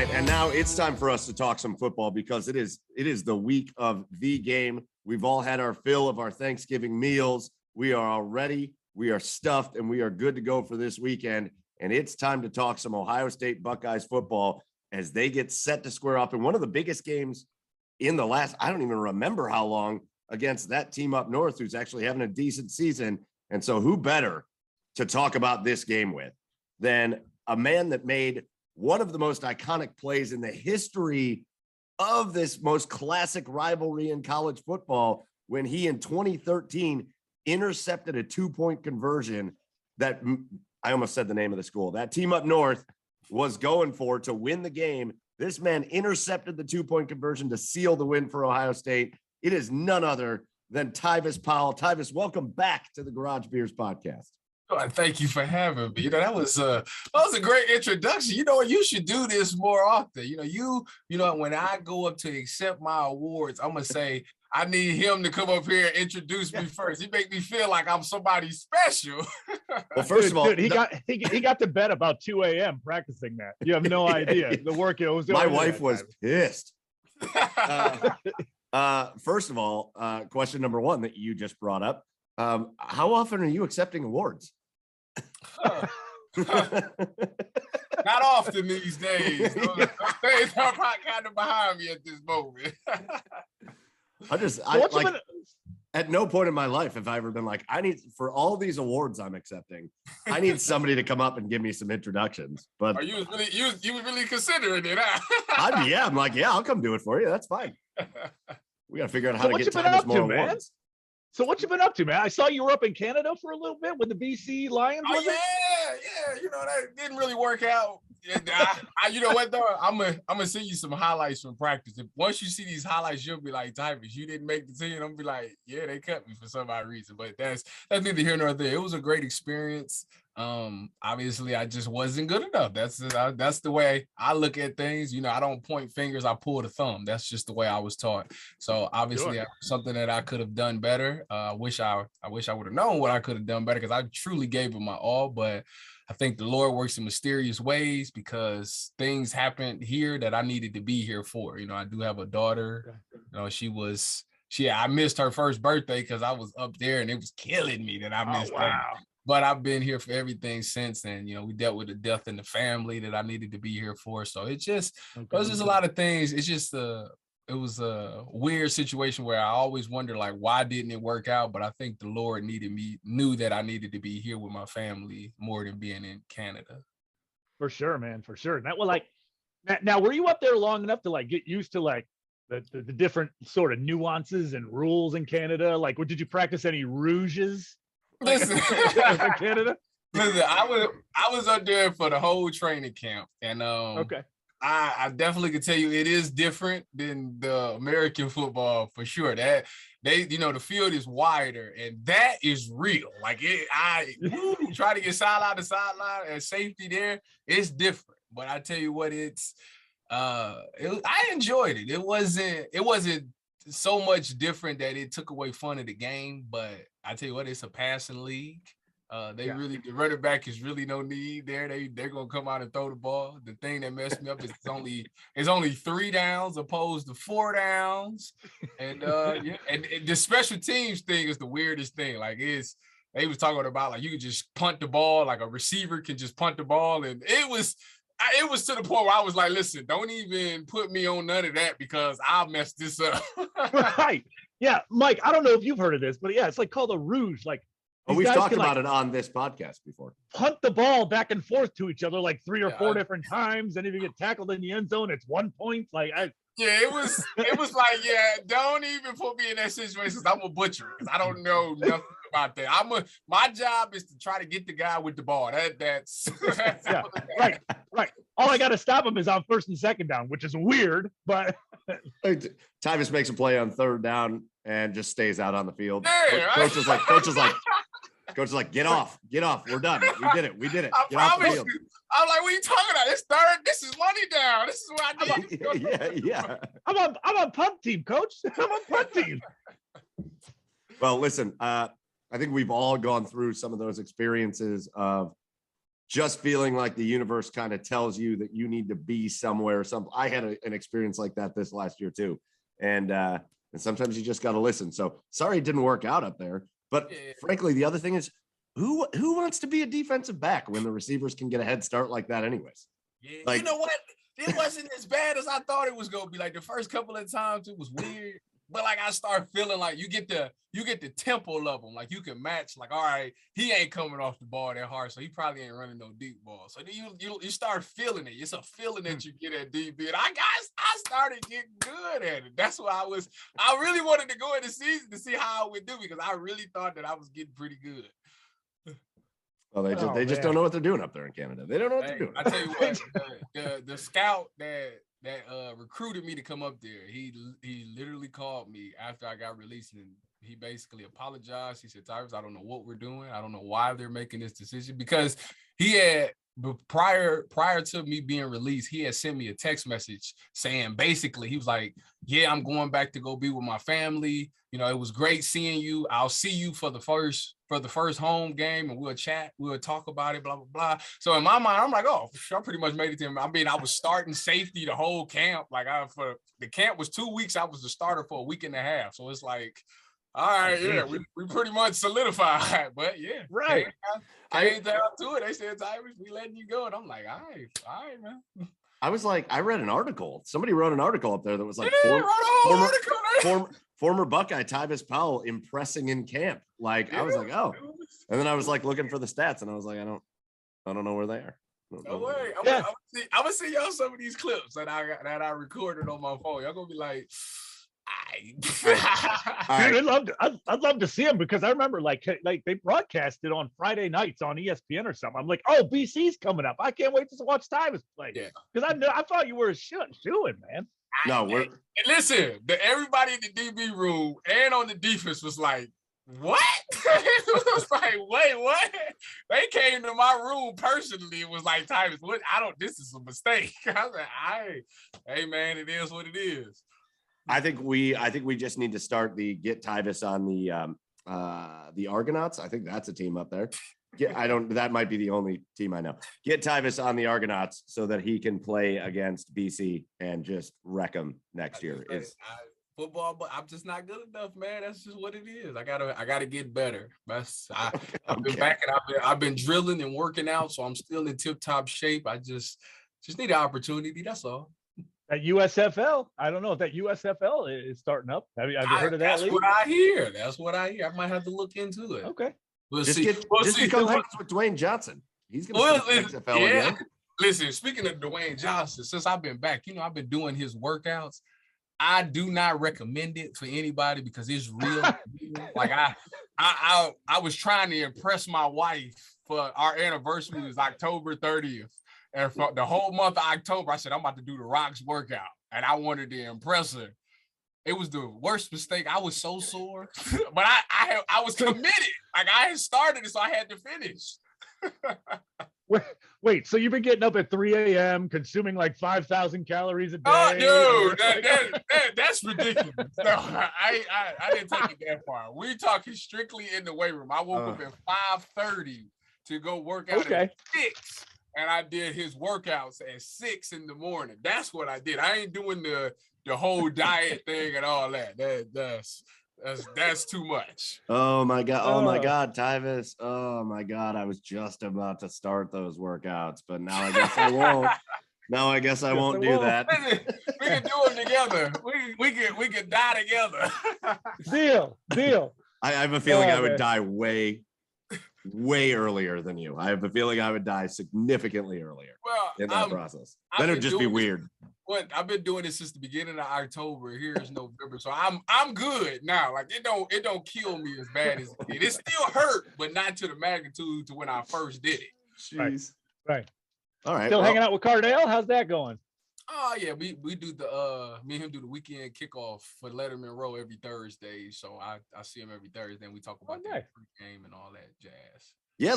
right, and now it's time for us to talk some football because it is the week of the game. We've all had our fill of our Thanksgiving meals. We are all ready. We are stuffed, and we are good to go for this weekend. And it's time to talk some Ohio State Buckeyes football as they get set to square up in one of the biggest games in the last, I don't even remember how long, against that team up north who's actually having a decent season. And so who better to talk about this game with than a man that made one of the most iconic plays in the history of this most classic rivalry in college football when he in 2013 intercepted a 2-point conversion that I almost said the name of the school that team up north was going for to win the game. This man intercepted the 2-point conversion to seal the win for Ohio State. It is none other than Tyvis Powell. Tyvis, welcome back to the Garage Beers podcast. Oh, thank you for having me. That was a great introduction. You know what? You should do this more often. You know, when I go up to accept my awards, I'm gonna say I need him to come up here and introduce me first. He make me feel like I'm somebody special. Well, first of all, he got to bed about 2 a.m. practicing that. You have no idea the work it was. My wife was pissed. First of all, question number one that you just brought up. How often are you accepting awards? Not often these days. Those days are kind of behind me at this moment. At no point in my life have I ever been like, I need, for all these awards I'm accepting, I need somebody to come up and give me some introductions. But you was really considering it, huh? I'm like, I'll come do it for you. That's fine. We got to figure out how to get Tyvis more awards. So what you been up to, man? I saw you were up in Canada for a little bit with the BC Lions. Oh, yeah. You know, that didn't really work out. You know what though? I'm gonna send you some highlights from practice. Once you see these highlights, you'll be like, Tyvis, you didn't make the team. I'm gonna be like, yeah, they cut me for some odd reason. But that's neither here nor there. It was a great experience. Obviously I just wasn't good enough. That's the way I look at things. You know, I don't point fingers, I pull the thumb. That's just the way I was taught. So obviously something that I could have done better. I wish I would have known what I could have done better because I truly gave it my all. But I think the Lord works in mysterious ways because things happened here that I needed to be here for. You know, I do have a daughter. You know, I missed her first birthday because I was up there and it was killing me that I missed that. But I've been here for everything since then. You know, we dealt with the death in the family that I needed to be here for. So it was just a lot of things. It's just it was a weird situation where I always wonder, like, why didn't it work out? But I think the Lord knew that I needed to be here with my family more than being in Canada. For sure, man, for sure. Now, were you up there long enough to like get used to like the different sort of nuances and rules in Canada? Like, did you practice any rouges? Listen, in Canada. Listen, I was up there for the whole training camp, and I definitely can tell you it is different than the American football for sure. That the field is wider, and that is real. Like you try to get sideline to sideline and safety there, it's different. But I tell you what, I enjoyed it. It wasn't so much different that it took away fun of the game, but I tell you what, it's a passing league. The running back is really no need there. They're gonna come out and throw the ball. The thing that messed me up is it's only 3 downs opposed to 4 downs, and and the special teams thing is the weirdest thing. Like they was talking about like you could just punt the ball, like a receiver can just punt the ball, and it was to the point where I was like, listen, don't even put me on none of that because I'll mess this up. Right. Yeah, Mike, I don't know if you've heard of this, but yeah, it's like called a rouge. Like, we've talked about it on this podcast before. Punt the ball back and forth to each other like 3 or 4 different times, and if you get tackled in the end zone, it's 1 point. It was like, don't even put me in that situation because I'm a butcher. I don't know nothing about that. My job is to try to get the guy with the ball. That's right. All I got to stop him is on 1st and 2nd down, which is weird, but Tyvis makes a play on 3rd down and just stays out on the field. Yeah, Coach is like, get off. We're done. We did it. I promise you. I'm like, what are you talking about? It's 3rd. This is money down. This is what I do. Yeah. I'm on punt team, coach. I'm on punt team. Well, listen, I think we've all gone through some of those experiences of just feeling like the universe kind of tells you that you need to be somewhere or something. I had an experience like that this last year too. And sometimes you just got to listen. So sorry it didn't work out up there. But frankly, the other thing is, who wants to be a defensive back when the receivers can get a head start like that anyways? Yeah, Like, you know what? It wasn't as bad as I thought it was gonna be. Like the first couple of times, it was weird. But like I start feeling like you get the tempo of them. Like you can match. Like, all right, he ain't coming off the ball that hard, so he probably ain't running no deep ball. So then you start feeling it. It's a feeling that you get at DB. And I started getting good at it. That's why I really wanted to go in the season to see how I would do, because I really thought that I was getting pretty good. Well, they just don't know what they're doing up there in Canada. They don't know what they're doing. I tell you what, the scout that recruited me to come up there, he literally called me after I got released, and he basically apologized. He said, Tyvis, I don't know what we're doing. I don't know why they're making this decision, because he had, prior to me being released, he had sent me a text message saying, basically, he was like, yeah, I'm going back to go be with my family. You know, it was great seeing you. I'll see you for the first home game, and we'll chat. We'll talk about it, blah, blah, blah. So in my mind, I'm like, oh, I pretty much made it to him. I mean, I was starting safety the whole camp. Like for the camp was 2 weeks. I was the starter for a week and a half. So it's like, all right, yeah, we pretty much solidified. But yeah, right. Came down to it. They said, Tyvis, we letting you go. And I'm like, all right, man. I was like, I read an article. Somebody wrote an article up there that was like former Buckeye Tyvis Powell impressing in camp. Like, I was like, oh. And then I was like looking for the stats, and I was like, I don't know where they are. No way. I'm gonna see y'all some of these clips that I recorded on my phone. Y'all gonna be like, Dude, I'd love to see him, because I remember like they broadcast it on Friday nights on ESPN or something. I'm like, oh, BC's coming up. I can't wait to watch Tyvis play. Yeah, because I thought you were a shoo-in, man. No, listen. Everybody in the DB room and on the defense was like, what? It was like, wait, what? They came to my room personally. It was like, Tyvis, what? This is a mistake. I was like, hey man, it is what it is. I think we just need to start get Tyvis on the Argonauts. I think that's a team up there. That might be the only team I know. Get Tyvis on the Argonauts so that he can play against BC and just wreck them next year. Football, but I'm just not good enough, man. That's just what it is. I gotta get better. I've been back, and I've been drilling and working out, so I'm still in tip-top shape. I just need an opportunity. That's all. At USFL, I don't know if that USFL is starting up. Have you heard of that? That's what I hear. That's what I hear. I might have to look into it. Okay. We'll just see. become friends with Dwayne Johnson. He's going to XFL again. Listen, speaking of Dwayne Johnson, since I've been back, I've been doing his workouts. I do not recommend it for anybody because it's real. Like I was trying to impress my wife for our anniversary. It was October 30th. And for the whole month of October, I said, I'm about to do the Rocks workout. And I wanted to impress her. It was the worst mistake. I was so sore, but I was committed. Like I had started it, so I had to finish. Wait, so you've been getting up at 3 a.m., consuming like 5,000 calories a day? Oh, dude, that's ridiculous. No, I didn't take it that far. We're talking strictly in the weight room. I woke up at 5:30 to go work out at 6, and I did his workouts at 6 in the morning. That's what I did. I ain't doing the whole diet thing and all that. That's too much. Oh my God, Tyvis. Oh my God. I was just about to start those workouts, but now I guess I won't. Now I guess I won't do that. We can do them together. We can die together. Deal. I have a feeling I would die way earlier than you. I have a feeling I would die significantly earlier in that process. Then it would just be weird. I've been doing this since the beginning of October. Here is November, so I'm good now. Like it don't kill me as bad as it did. It still hurt, but not to the magnitude to when I first did it. Jeez. Right. All right. Still hanging out with Cardale? How's that going? Oh yeah, we do me and him do the weekend kickoff for Letterman Row every Thursday. So I see him every Thursday, and we talk about the game and all that jazz. Yeah,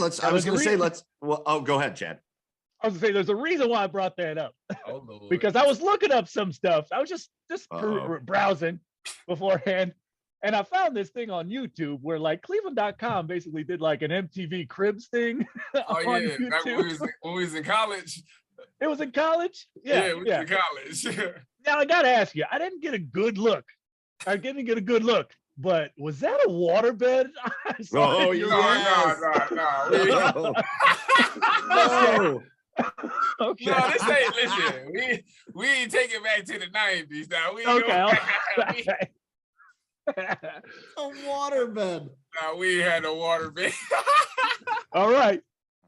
go ahead, Chad. I was gonna say there's a reason why I brought that up. Oh Lord. Because I was looking up some stuff. I was just browsing beforehand, And I found this thing on YouTube where like Cleveland.com basically did like an MTV Cribs thing Oh on yeah, back YouTube. when we was in college. It was in college. Yeah, Yeah, we was yeah. in college. Now I gotta ask you, I didn't get a good look. I didn't get a good look, but was that a waterbed? I saw Oh, in your yes. No. No. Okay. No, this ain't. Listen, we ain't taking back to the 90s now. We ain't Okay. A waterbed. we ain't had no water bed. All right.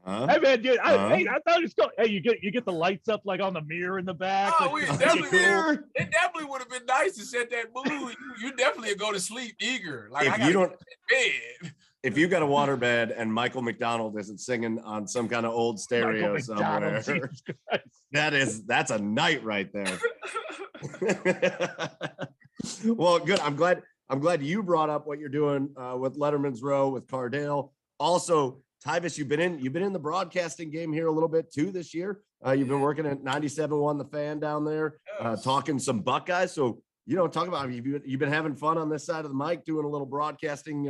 Huh? Hey man, dude, Huh? hey, I thought it's cool. Hey, you get the lights up like on the mirror in the back. Oh, like, it definitely would have been nice to set that mood. You definitely go to sleep eager. Like If you don't, bed. if you got a waterbed and Michael McDonald isn't singing on some kind of old stereo Michael McDonald, somewhere, Jesus Christ. that's a night right there. Well, good. I'm glad you brought up what you're doing with Letterman's Row with Cardale. Also, Tyvis, you've been in the broadcasting game here a little bit too this year. You've been working at 97.1 The Fan down there, talking some Buckeyes. So, talk about you've been having fun on this side of the mic, doing a little broadcasting,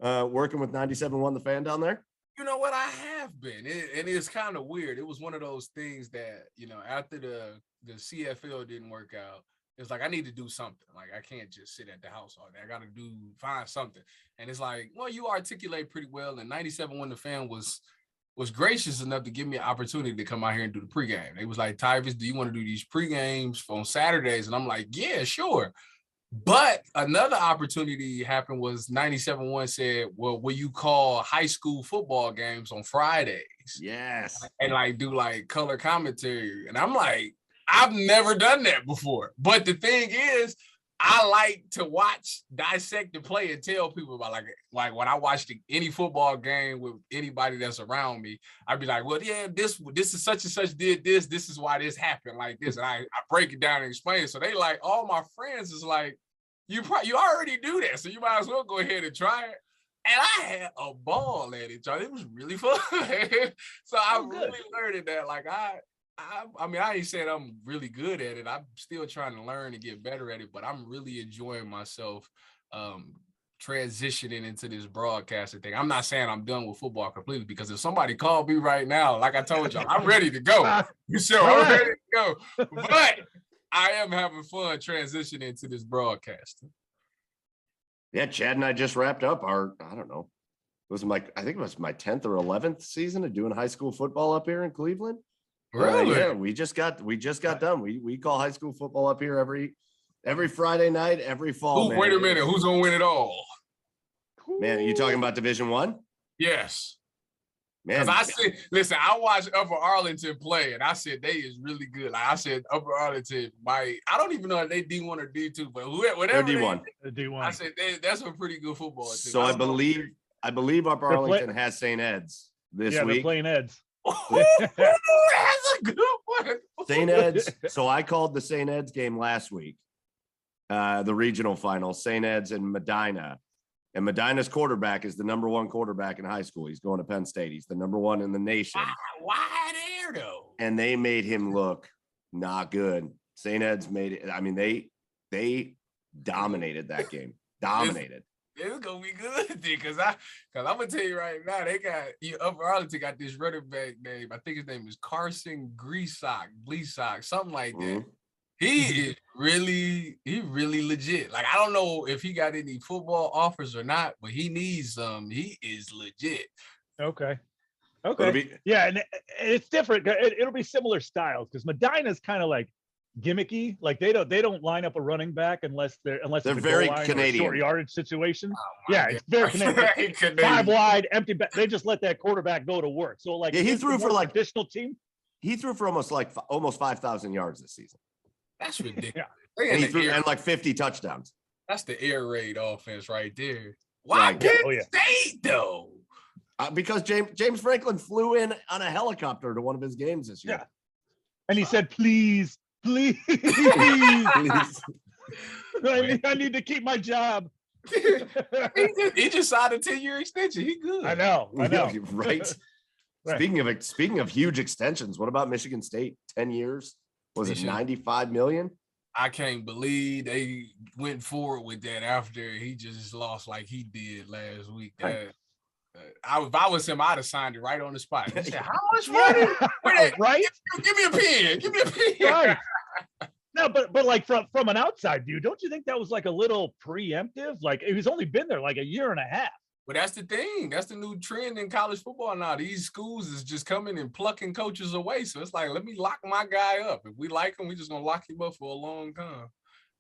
working with 97.1 The Fan down there. You know what? I have been, and it's kind of weird. It was one of those things that after the CFL didn't work out, it's like I need to do something. Like I can't just sit at the house all day. I got to find something. And it's like, well, you articulate pretty well. And 97.1 The Fan was gracious enough to give me an opportunity to come out here and do the pregame. They was like, Tyvis, do you want to do these pregames on Saturdays? And I'm like, yeah, sure. But another opportunity happened was 97.1 said, well, will you call high school football games on Fridays? Yes. And like do like color commentary. And I'm like, I've never done that before. But the thing is, I like to dissect the play and tell people about like when I watch any football game with anybody that's around me, I'd be like, well, yeah, this is such and such did this. This is why this happened like this. And I break it down and explain it. So they like, all my friends is like, you already do that. So you might as well go ahead and try it. And I had a ball at it, John. It was really fun. So I really learned that. Like I mean, I ain't saying I'm really good at it. I'm still trying to learn and get better at it, but I'm really enjoying myself transitioning into this broadcasting thing. I'm not saying I'm done with football completely, because if somebody called me right now, like I told y'all, I'm ready to go. You sure? I'm ready to go. But I am having fun transitioning into this broadcasting. Yeah, Chad and I just wrapped up I think it was my 10th or 11th season of doing high school football up here in Cleveland. Really? Yeah, we just got done. We call high school football up here every Friday night, every fall. Wait a minute, who's gonna win it all? Man, are you talking about Division I? Yes. Man, I watched Upper Arlington play, and I said they is really good. Like I said, Upper Arlington I don't even know if they D1 or D2, but whatever. They're D1. D1. I said that's a pretty good football team. So I believe Upper Arlington has St. Ed's this week. They're playing Ed's. That's a good one. St. Ed's. So I called the St. Ed's game last week, the regional final, St. Ed's and Medina. And Medina's quarterback is the number one quarterback in high school. He's going to Penn State. He's the number one in the nation. Why there though? And they made him look not good. St. Ed's made it. I mean, they dominated that game. Dominated. It's gonna be good because I'm gonna tell you right now, they got Upper Arlington got this running back name. I think his name is Carson Bleesock, something like that. Mm-hmm. He is really legit. Like I don't know if he got any football offers or not, but he needs some. He is legit. Okay. Yeah, and it's different. It'll be similar styles because Medina's kind of like gimmicky. Like they don't line up a running back unless they're very Canadian, short yardage situation. God. It's very Canadian. 5 wide, empty back. They just let that quarterback go to work. So like he threw for like additional team. He threw for almost 5,000 yards this season. That's ridiculous. Yeah. And he threw and like 50 touchdowns. That's the air raid offense right there. Why Penn State though? Because James Franklin flew in on a helicopter to one of his games this year. Yeah. And he said, please. I need to keep my job. he just signed a 10-year extension. He good. I know. Right. Speaking of huge extensions, what about Michigan State? 10 years? Was it 95 million? I can't believe they went forward with that after he just lost like he did last week. That, if I was him, I'd have signed it right on the spot. He said, "How much money? Yeah, right? Give me a pen. Give me a pen." Right. No, but like from an outside view, don't you think that was like a little preemptive? Like he's only been there like a year and a half. But that's the thing. That's the new trend in college football now. These schools is just coming and plucking coaches away. So it's like, let me lock my guy up. If we like him, we just gonna lock him up for a long time.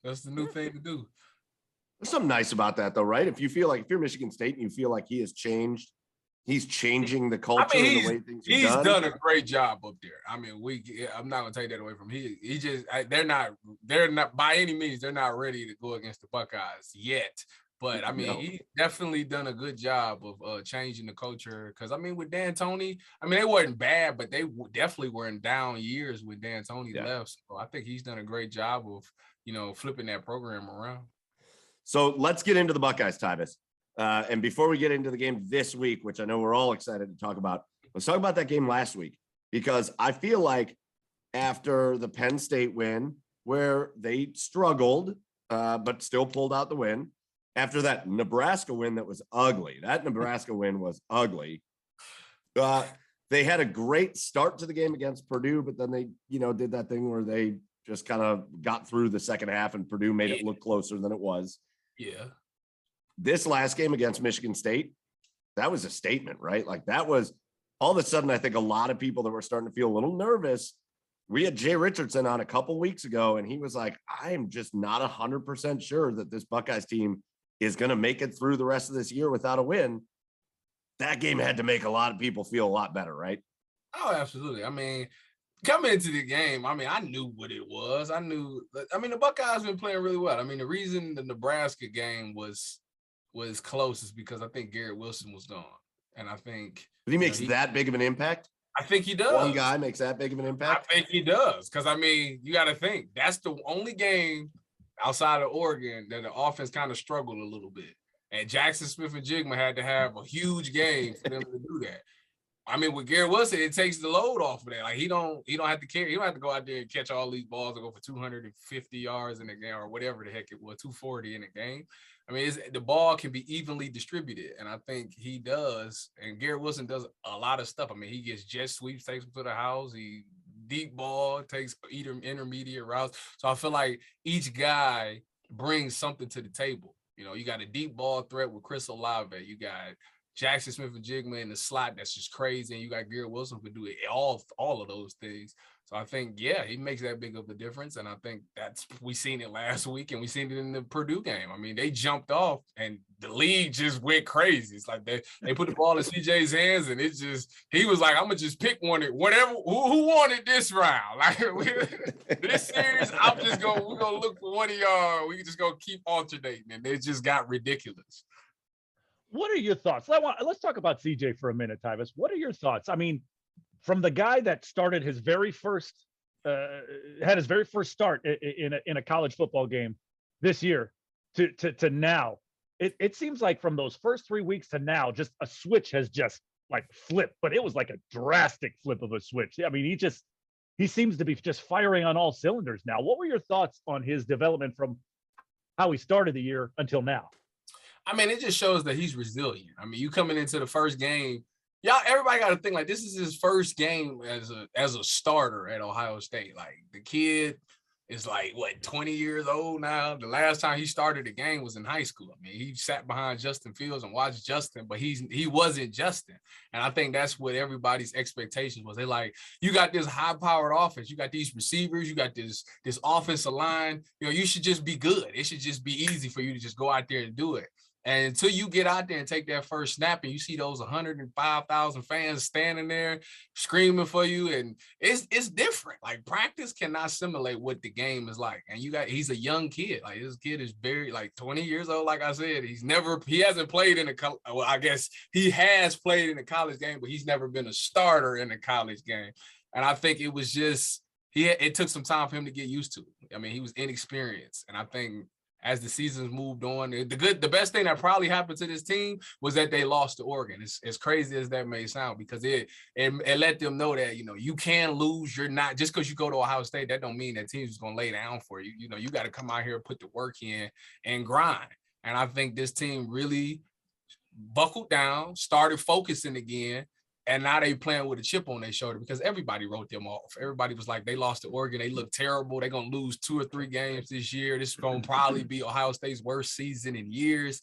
That's the new thing to do. There's something nice about that, though, right? If you're Michigan State and you feel like he has changed, he's changing the culture and the way things are done. He's done a great job up there. I mean, I'm not gonna take that away from him. They're not by any means, they're not ready to go against the Buckeyes yet. But I mean, he's definitely done a good job of changing the culture. Because I mean, with D'Antoni, I mean, they wasn't bad, but they definitely were in down years when D'Antoni left. So I think he's done a great job of flipping that program around. So let's get into the Buckeyes, Tyvis. And before we get into the game this week, which I know we're all excited to talk about, let's talk about that game last week, because I feel like after the Penn State win, where they struggled, but still pulled out the win, after that Nebraska win that was ugly, they had a great start to the game against Purdue, but then they, did that thing where they just kind of got through the second half and Purdue made it look closer than it was. Yeah. This last game against Michigan State, that was a statement, right? Like that was all of a sudden, I think a lot of people that were starting to feel a little nervous. We had Jay Richardson on a couple weeks ago, and he was like, I am just not 100% sure that this Buckeyes team is going to make it through the rest of this year without a win. That game had to make a lot of people feel a lot better, right? Oh, absolutely. I mean, coming into the game, I mean, I knew what it was. The Buckeyes been playing really well. I mean, the reason the Nebraska game was close is because I think Garrett Wilson was gone. And I think he makes that big of an impact. I think he does. One guy makes that big of an impact. I think he does. Because I mean, you got to think that's the only game outside of Oregon that the offense kind of struggled a little bit. And Jackson Smith and Jigma had to have a huge game for them to do that. I mean, with Garrett Wilson, it takes the load off of that. Like he don't have to carry. He don't have to go out there and catch all these balls and go for 250 yards in a game or whatever the heck it was, 240 in a game. I mean, the ball can be evenly distributed, and I think he does. And Garrett Wilson does a lot of stuff. I mean, he gets jet sweeps, takes them to the house. He deep ball, takes intermediate routes. So I feel like each guy brings something to the table. You got a deep ball threat with Chris Olave. You got Jackson Smith and Jigma in the slot. That's just crazy. And you got Garrett Wilson who can do it all of those things. So I think, he makes that big of a difference. And I think we seen it last week and we seen it in the Purdue game. I mean, they jumped off and the league just went crazy. It's like they put the ball in CJ's hands and he was like, I'm going to just pick one, whatever, who wanted this round? Like this series, we're going to look for one of y'all. We just going to keep alternating. And it just got ridiculous. What are your thoughts? Let's talk about CJ for a minute, Tyvis. What are your thoughts? I mean, from the guy that started his very first, had his very first start in a college football game this year to now, it seems like from those first 3 weeks to now, just a switch has just like flipped, but it was like a drastic flip of a switch. I mean, he seems to be just firing on all cylinders now. What were your thoughts on his development from how he started the year until now? I mean, it just shows that he's resilient. I mean, you coming into the first game, everybody got to think like this is his first game as a starter at Ohio State. Like the kid is like 20 years old now. The last time he started a game was in high school. I mean, he sat behind Justin Fields and watched Justin, but he wasn't Justin. And I think that's what everybody's expectations was. They like, you got this high-powered offense, you got these receivers, you got this offensive line. You should just be good. It should just be easy for you to just go out there and do it. And until you get out there and take that first snap and you see those 105,000 fans standing there screaming for you, and it's different. Like practice cannot simulate what the game is like. And he's a young kid. Like this kid is very 20 years old. Like I said, he hasn't played I guess he has played in a college game, but he's never been a starter in a college game. And I think it was just, it took some time for him to get used to it. I mean, he was inexperienced. And I think as the seasons moved on. The best thing that probably happened to this team was that they lost to Oregon. As crazy as that may sound, because it let them know that, you can lose. You're not, just because you go to Ohio State, that don't mean that team's just going to lay down for you. You got to come out here, put the work in, and grind. And I think this team really buckled down, started focusing again, and now they playing with a chip on their shoulder because everybody wrote them off. Everybody was like, they lost to Oregon. They look terrible. They're going to lose 2 or 3 games this year. This is going to probably be Ohio State's worst season in years.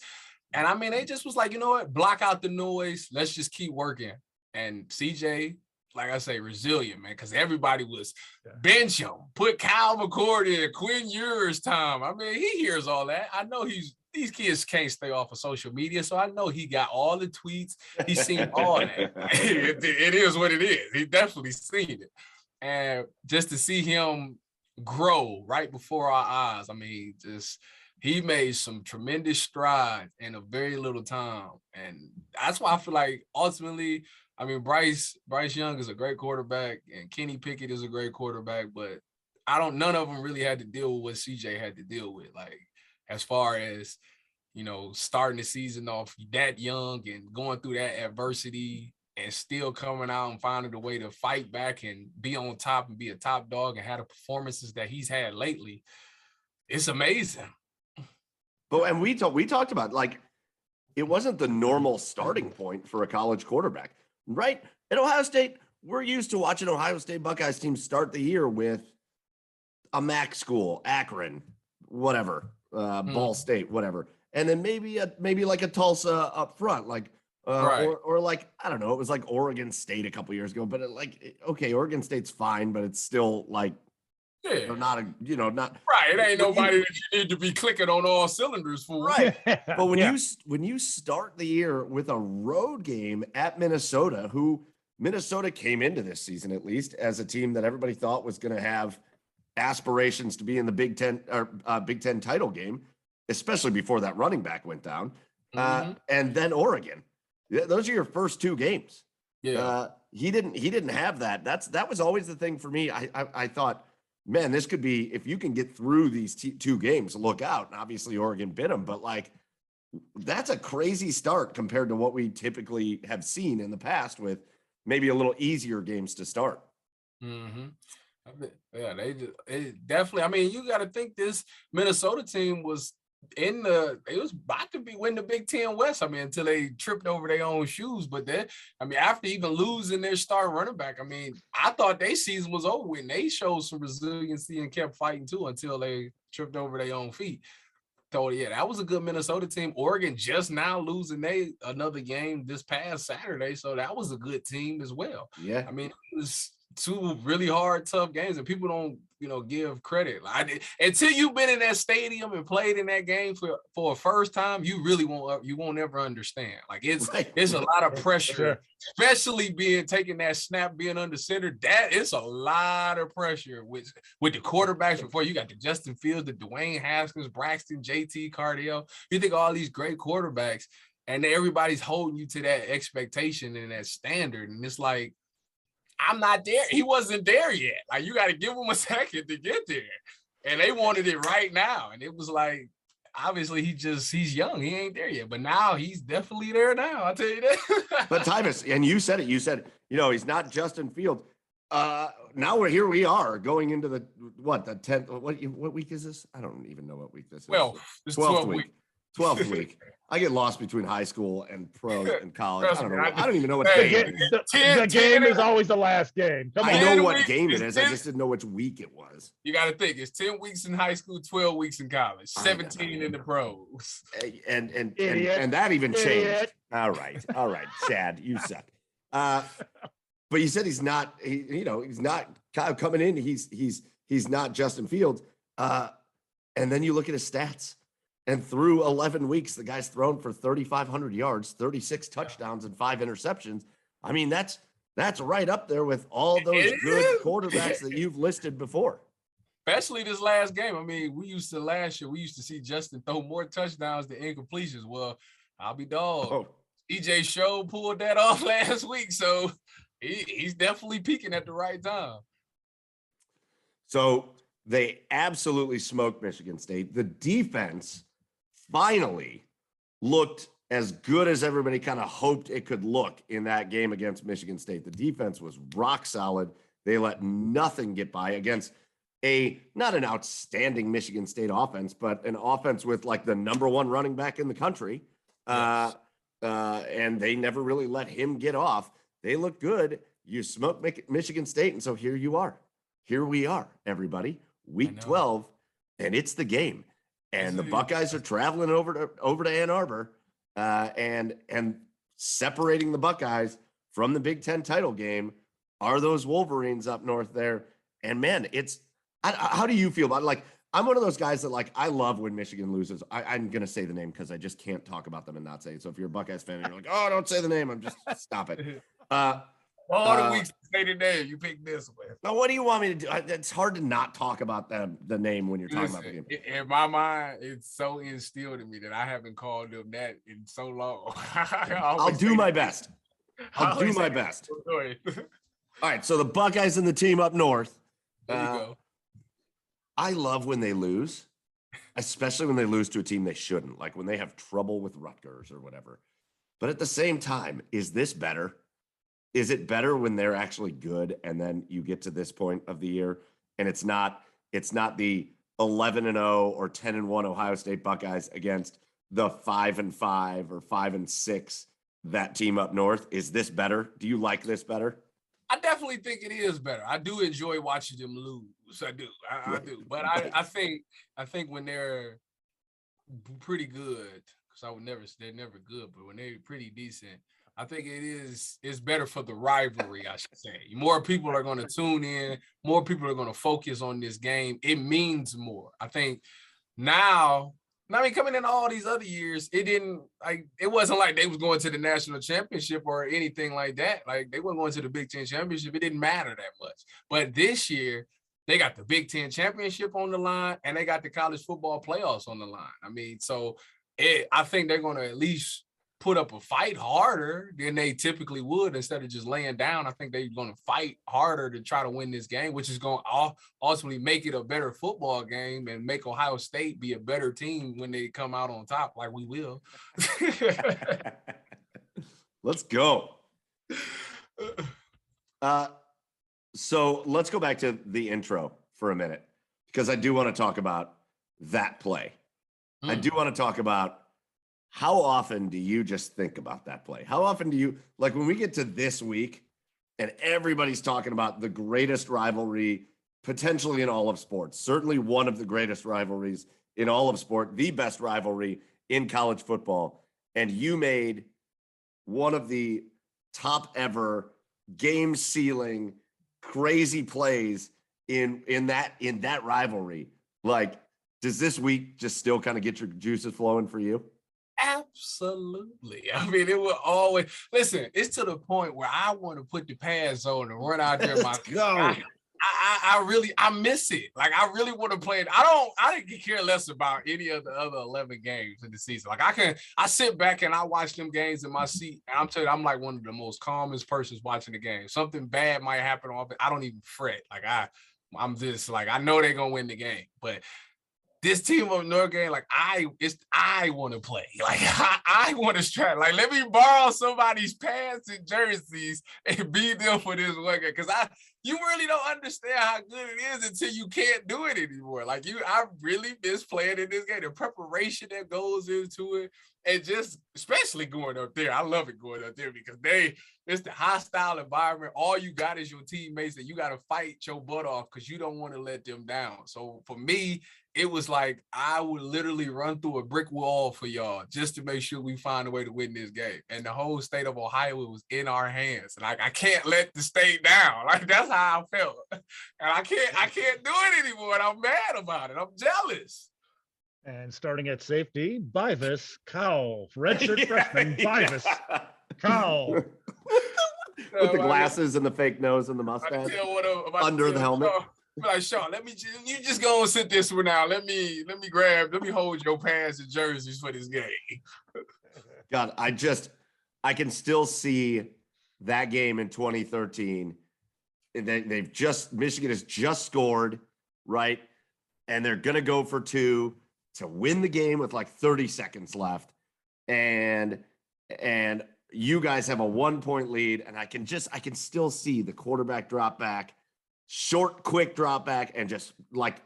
And I mean, they just was like, you know what? Block out the noise. Let's just keep working. And CJ, like I say, resilient, man, because everybody was bench him, put Kyle McCord in, Quinn Ewers time. I mean, he hears all that. I know these kids can't stay off of social media, so I know he got all the tweets. He's seen all that. It is what it is. He definitely seen it. And just to see him grow right before our eyes, I mean, he made some tremendous strides in a very little time. And that's why I feel like ultimately, I mean, Bryce Young is a great quarterback and Kenny Pickett is a great quarterback, but none of them really had to deal with what CJ had to deal with. Like, as far as, starting the season off that young and going through that adversity and still coming out and finding a way to fight back and be on top and be a top dog and have the performances that he's had lately, it's amazing. But and we talked about, like, it wasn't the normal starting point for a college quarterback, right? At Ohio State, we're used to watching Ohio State Buckeyes teams start the year with a MAC school, Akron, whatever, Ball State, whatever. And then maybe like a Tulsa up front, like, Right. or like, I don't know, it was like Oregon State a couple years ago, but okay, Oregon State's fine, but it's still like, not not right. It ain't nobody that you need to be clicking on all cylinders for. Right. But when you start the year with a road game at Minnesota, who Minnesota came into this season, at least, as a team that everybody thought was going to have aspirations to be in the Big Ten or Big Ten title game, especially before that running back went down, and then Oregon. Those are your first 2 games. Yeah. He didn't have that. That was always the thing for me. I thought, man, this could be, if you can get through these 2 games, look out. And obviously Oregon bit them, but like, that's a crazy start compared to what we typically have seen in the past with maybe a little easier games to start. Mm-hmm. Yeah, they definitely. I mean, you got to think this Minnesota team was it was about to win the Big Ten West. I mean, until they tripped over their own shoes. But then, I mean, after even losing their star running back, I mean, I thought their season was over when they showed some resiliency and kept fighting too until they tripped over their own feet. So yeah, that was a good Minnesota team. Oregon just now losing another game this past Saturday, so that was a good team as well. Yeah, I mean, it was 2 really hard, tough games, and people don't, give credit. Until you've been in that stadium and played in that game for a first time, you won't ever understand. Like it's a lot of pressure, especially taking that snap, being under center. That is a lot of pressure with the quarterbacks. Before you got the Justin Fields, the Dwayne Haskins, Braxton, JT Cardale. You think all these great quarterbacks, and everybody's holding you to that expectation and that standard, and it's like, I'm not there. He wasn't there yet. Like, you got to give him a second to get there. And they wanted it right now. And it was like, obviously he's young. He ain't there yet. But now he's definitely there now. I'll tell you that. But Tyvis, and you said, he's not Justin Fields. Now we are going into the 10th. What week is this? I don't even know what week this is. Well, it's 12th week. 12th week. I get lost between high school and pro and college. Trust I don't me, know. I I don't even know what The game it is. the game is always the last game. Come on. I know what 10 game it weeks, is. I just didn't know which week it was. You got to think, it's 10 weeks in high school, 12 weeks in college, 17 in the pros. And that even changed. Idiot. All right, Chad, you suck. But you said he's not. He's not coming in. He's not Justin Fields. And then you look at his stats. And through 11 weeks, the guy's thrown for 3,500 yards, 36 touchdowns, and 5 interceptions. I mean, that's right up there with all those good quarterbacks that you've listed before. Especially this last game. I mean, last year, we used to see Justin throw more touchdowns than incompletions. Well, I'll be dog. Oh. DJ Show pulled that off last week, so he's definitely peaking at the right time. So They absolutely smoked Michigan State. The defense finally looked as good as everybody kind of hoped it could look in that game against Michigan State. The defense was rock solid. They let nothing get by against not an outstanding Michigan State offense, but an offense with like the number one running back in the country. Yes. And they never really let him get off. They look good. You smoke Michigan State. And so here you are. Here we are, everybody. Week 12, and it's the game. And the Buckeyes are traveling over to Ann Arbor and separating the Buckeyes from the Big Ten title game are those Wolverines up north there. And man, how do you feel about it? Like, I'm one of those guys that like, I love when Michigan loses. I'm going to say the name because I just can't talk about them and not say it. So if you're a Buckeyes fan and you're like, oh, don't say the name, I'm just stop it. All the weeks say the name, you pick this one. Now, what do you want me to do? It's hard to not talk about the name when you're talking about the game. In my mind, it's so instilled in me that I haven't called them that in so long. I'll do my best. I'll do my best. All right, so the Buckeyes and the team up north. There you go. I love when they lose, especially when they lose to a team they shouldn't, like when they have trouble with Rutgers or whatever. But at the same time, is this better? Is it better when they're actually good and then you get to this point of the year and it's not the 11-0 or 10-1 Ohio State Buckeyes against the 5-5 or 5-6 that team up north? Is this better? Do you like this better? I definitely think it is better. I do enjoy watching them lose. I do. I do. But I think when they're pretty good, because they're never good, but when they're pretty decent, I think it's better for the rivalry, I should say. More people are going to tune in. More people are going to focus on this game. It means more. I think now, coming in all these other years, it wasn't like they was going to the national championship or anything like that. Like, they weren't going to the Big Ten championship. It didn't matter that much. But this year, they got the Big Ten championship on the line and they got the college football playoffs on the line. I mean, so I think they're going to at least put up a fight harder than they typically would instead of just laying down. I think they're going to fight harder to try to win this game, which is going to ultimately make it a better football game and make Ohio State be a better team when they come out on top, like we will. Let's go. So let's go back to the intro for a minute, because I do want to talk about that play. I do want to talk about how often do you just think about that play? How often do you, like, when we get to this week and everybody's talking about the greatest rivalry potentially in all of sports, certainly one of the greatest rivalries in all of sport, the best rivalry in college football, and you made one of the top ever game sealing crazy plays in that rivalry. Like, does this week just still kind of get your juices flowing for you? Absolutely. I mean, it will always listen. It's to the point where I want to put the pads on and run out there. I miss it. Like, I really want to play it. I didn't care less about any of the other 11 games in the season. Like, I sit back and I watch them games in my seat. And I'm telling you, I'm like one of the most calmest persons watching the game. Something bad might happen off it. I don't even fret. Like, I'm just like, I know they're gonna win the game, but this team of North game, like, I want to play. Like, I want to strap. Like, let me borrow somebody's pants and jerseys and beat them for this one game. Because you really don't understand how good it is until you can't do it anymore. Like, I really miss playing in this game. The preparation that goes into it, and just especially going up there. I love it going up there because it's the hostile environment. All you got is your teammates that you got to fight your butt off because you don't want to let them down. So for me, it was like I would literally run through a brick wall for y'all just to make sure we find a way to win this game. And the whole state of Ohio was in our hands. Like, I can't let the state down. Like, that's how I felt. And I can't do it anymore. And I'm mad about it. I'm jealous. And starting at safety, Tyvis Powell, redshirt freshman, Tyvis Powell. With the glasses and the fake nose and the mustache under the helmet. Be like, Sean, you just go and sit this one out. Let me hold your pants and jerseys for this game. God, I can still see that game in 2013. Michigan has just scored, right? and they're going to go for 2 to win the game with like 30 seconds left. And you guys have a 1-point lead, and I can still see the quarterback drop back, short, quick drop back, and just like,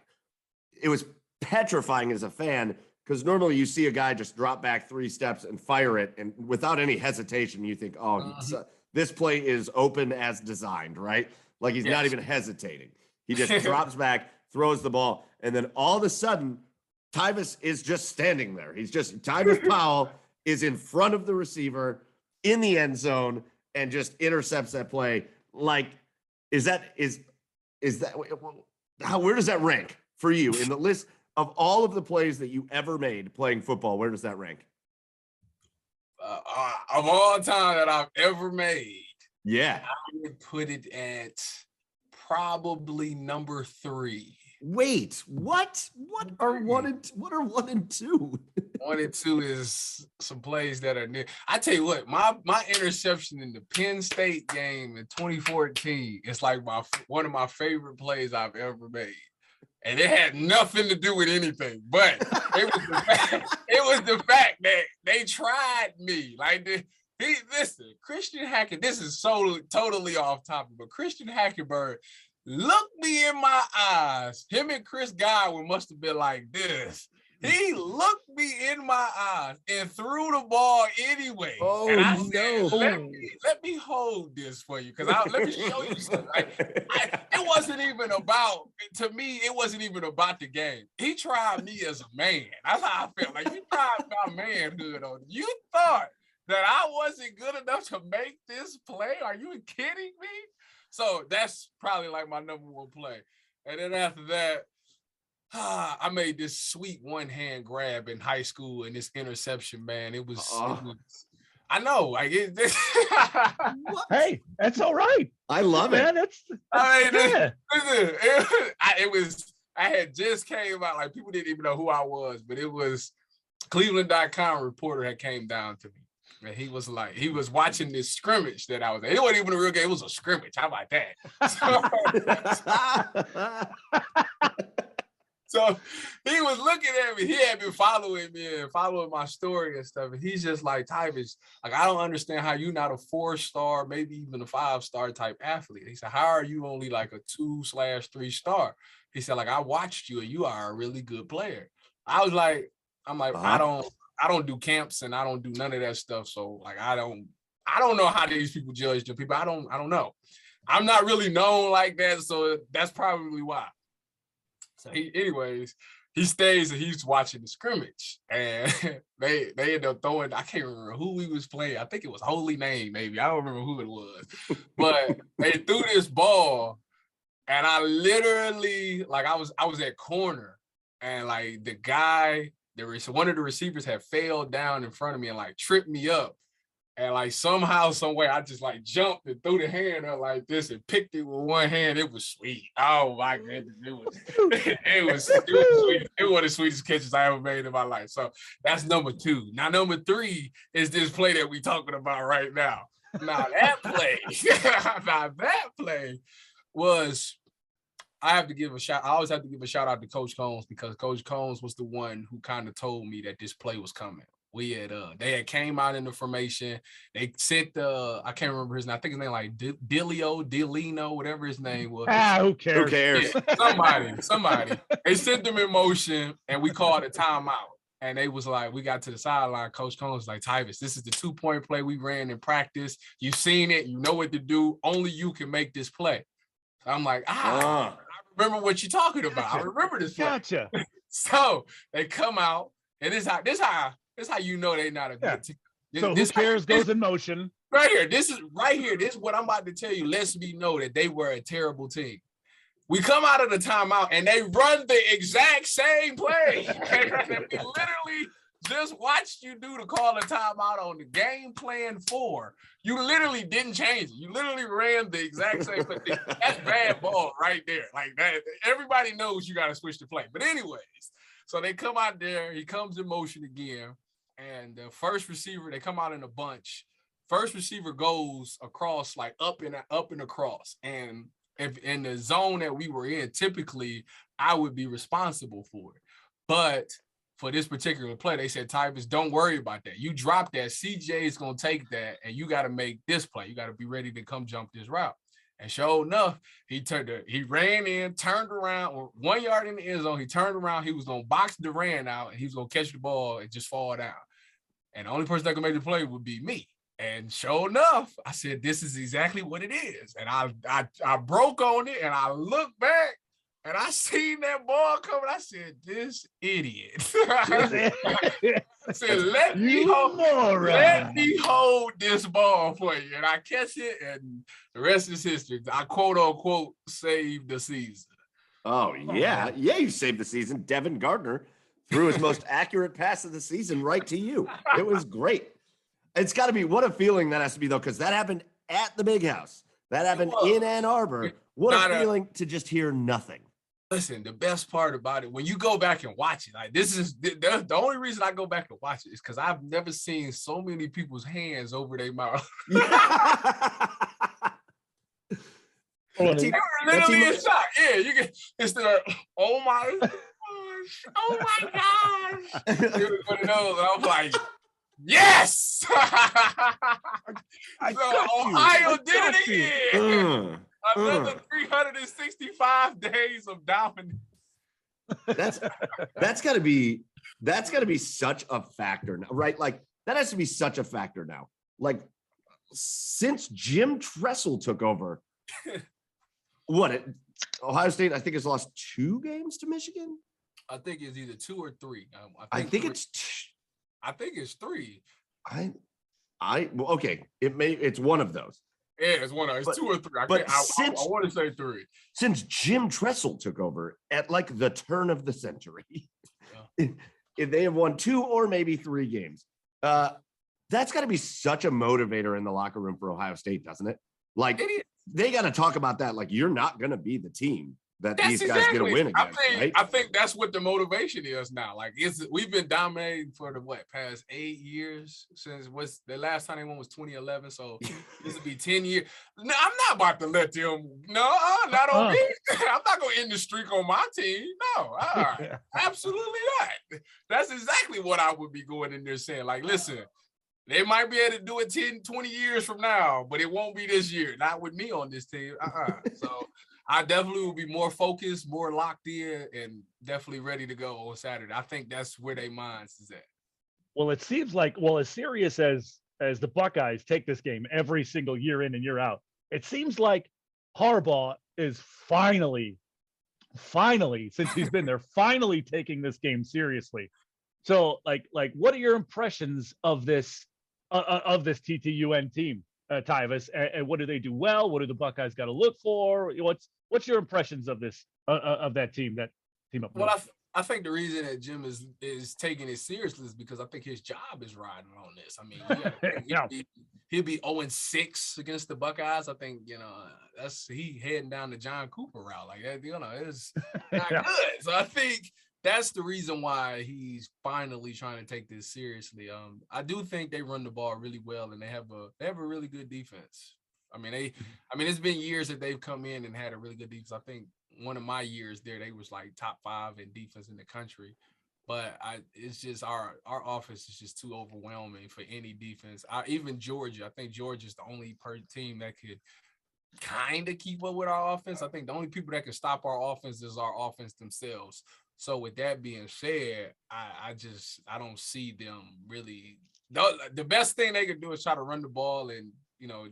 it was petrifying as a fan, because normally you see a guy just drop back 3 steps and fire it, and without any hesitation, you think, oh, this play is open as designed, right? Like he's not even hesitating. He just drops back, throws the ball, and then all of a sudden, Tyvis is just standing there. Tyvis Powell is in front of the receiver in the end zone and just intercepts that play. Like, where does that rank for you in the list of all of the plays that you ever made playing football? Where does that rank? Of all time that I've ever made, yeah, I would put it at probably number 3. Wait, what? What are 1 and 2? 1 and 2 is some plays that are near. I tell you what, my interception in the Penn State game in 2014 is like one of my favorite plays I've ever made. And it had nothing to do with anything, but it was the fact that they tried me. Like, listen, Christian Hackett, this is so totally off topic, but Christian Hackenberg looked me in my eyes. Him and Chris Godwin must have been like this. He looked me in my eyes and threw the ball anyway. Oh, and I no. said, let me hold this for you, because let me show you something. It wasn't even about, to me, it wasn't even about the game. He tried me as a man. That's how I felt. Like, you tried my manhood on. You thought that I wasn't good enough to make this play? Are you kidding me? So that's probably like my number 1 play. And then after that, I made this sweet one-hand grab in high school and this interception, man. It was I know. Like hey, that's all right. I love man, it. I had just came out, like people didn't even know who I was, but it was Cleveland.com reporter had came down to me. And he was watching this scrimmage that I was at. It wasn't even a real game, it was a scrimmage. How about that? So he was looking at me. He had been following me and following my story and stuff. And he's just like, Tyvis, like, I don't understand how you're not a 4-star, maybe even a 5-star type athlete. He said, how are you only like a 2/3 star? He said, like, I watched you and you are a really good player. I'm like, I don't do camps and I don't do none of that stuff. So like, I don't know how these people judge the people. I don't know. I'm not really known like that. So that's probably why. So he stays and he's watching the scrimmage, and they end up throwing. I can't remember who he was playing. I think it was Holy Name, maybe. I don't remember who it was, but they threw this ball, and I literally, like, I was at corner, and like the guy, one of the receivers had fell down in front of me and like tripped me up. And like somehow, some way, I just like jumped and threw the hand up like this and picked it with one hand. It was sweet. Oh my goodness, it was sweet. It was one of the sweetest catches I ever made in my life. So that's number 2. Now number 3 is this play that we're talking about right now. Now that play was. I always have to give a shout out to Coach Combs, because Coach Combs was the one who kind of told me that this play was coming. They had came out in the formation. They sent I can't remember his name. I think his name like Delino, whatever his name was. Who cares? Who cares? Yeah, somebody. They sent them in motion, and we called a timeout. And they was like, we got to the sideline. Coach Combs was like, Tyvis, this is the 2-point play we ran in practice. You've seen it. You know what to do. Only you can make this play. So I'm like, I remember what you're talking about. I remember this play. Gotcha. So they come out, and this how you know they're not a good team. So who cares goes in motion. Right here. This is what I'm about to tell you. Lets me know that they were a terrible team. We come out of the timeout and they run the exact same play. We literally just watched you do the call a timeout on the game plan 4. You literally didn't change it. You literally ran the exact same play. That's bad ball right there. Like that. Everybody knows you got to switch the play. But anyways, so they come out there. He comes in motion again. And the first receiver, they come out in a bunch. First receiver goes across, like up and across. And if in the zone that we were in, typically I would be responsible for it. But for this particular play, they said, Tyvis, don't worry about that. You drop that, CJ is going to take that, and you got to make this play. You got to be ready to come jump this route. And sure enough, he ran in, turned around, or 1 yard in the end zone. He turned around. He was going to box Durant out, and he was going to catch the ball and just fall down. And the only person that could make the play would be me. And sure enough, I said, this is exactly what it is. And I broke on it, and I looked back, and I seen that ball coming. I said, this idiot. I said, let me hold this ball for you. And I catch it, and the rest is history. I quote unquote saved the season. Oh, yeah. Yeah, you saved the season. Devin Gardner threw his most accurate pass of the season right to you. It was great. It's got to be, what a feeling that has to be, though, because that happened at the Big House. That happened in Ann Arbor. What a feeling to just hear nothing. Listen, the best part about it, when you go back and watch it, like this is the only reason I go back and watch it is because I've never seen so many people's hands over their mouth. Literally in shock. Yeah, you get instead of oh my gosh, oh my gosh. It was one of those, and I was like, yes. So Ohio did it again. Another 365 days of dominance. That's got to be such a factor now, right? Like that has to be such a factor now. Like since Jim Tressel took over, Ohio State, I think, has lost 2 games to Michigan. I think it's either 2 or 3. I think it's 3. Well, okay. It's one of those. Yeah, it's one of it's 2 or 3. I want to say 3. Since Jim Tressel took over at like the turn of the century, if they have won 2 or maybe 3 games, that's got to be such a motivator in the locker room for Ohio State, doesn't it? Like they got to talk about that. Like you're not going to be the team that these guys get a win against. I think that's what the motivation is now. Like we've been dominating for the past 8 years since the last time they won was 2011. So this will be 10 years. No, I'm not about to let them. No, not on me. I'm not going to end the streak on my team. No, absolutely not. That's exactly what I would be going in there saying. Like, listen, they might be able to do it 10, 20 years from now, but it won't be this year. Not with me on this team. So I definitely will be more focused, more locked in, and definitely ready to go on Saturday. I think that's where their minds is at. Well, it seems like, as serious as the Buckeyes take this game every single year in and year out, it seems like Harbaugh is finally, since he's been there, finally taking this game seriously. So, like, what are your impressions of this TTUN team, Tyvis? And what do they do well? What do the Buckeyes got to look for? What's your impressions of this of that team up north? Well, I think the reason that Jim is taking it seriously is because I think his job is riding on this. I mean, he'll be 0-6 against the Buckeyes. I think he heading down the John Cooper route like that. It's not good. So I think that's the reason why he's finally trying to take this seriously. I do think they run the ball really well, and they have a really good defense. I mean, it's been years that they've come in and had a really good defense. I think one of my years there, they was like top 5 in defense in the country. But it's just our offense is just too overwhelming for any defense. Even Georgia, I think Georgia's the only team that could kind of keep up with our offense. I think the only people that can stop our offense is our offense themselves. So with that being said, I don't see them really. The best thing they could do is try to run the ball and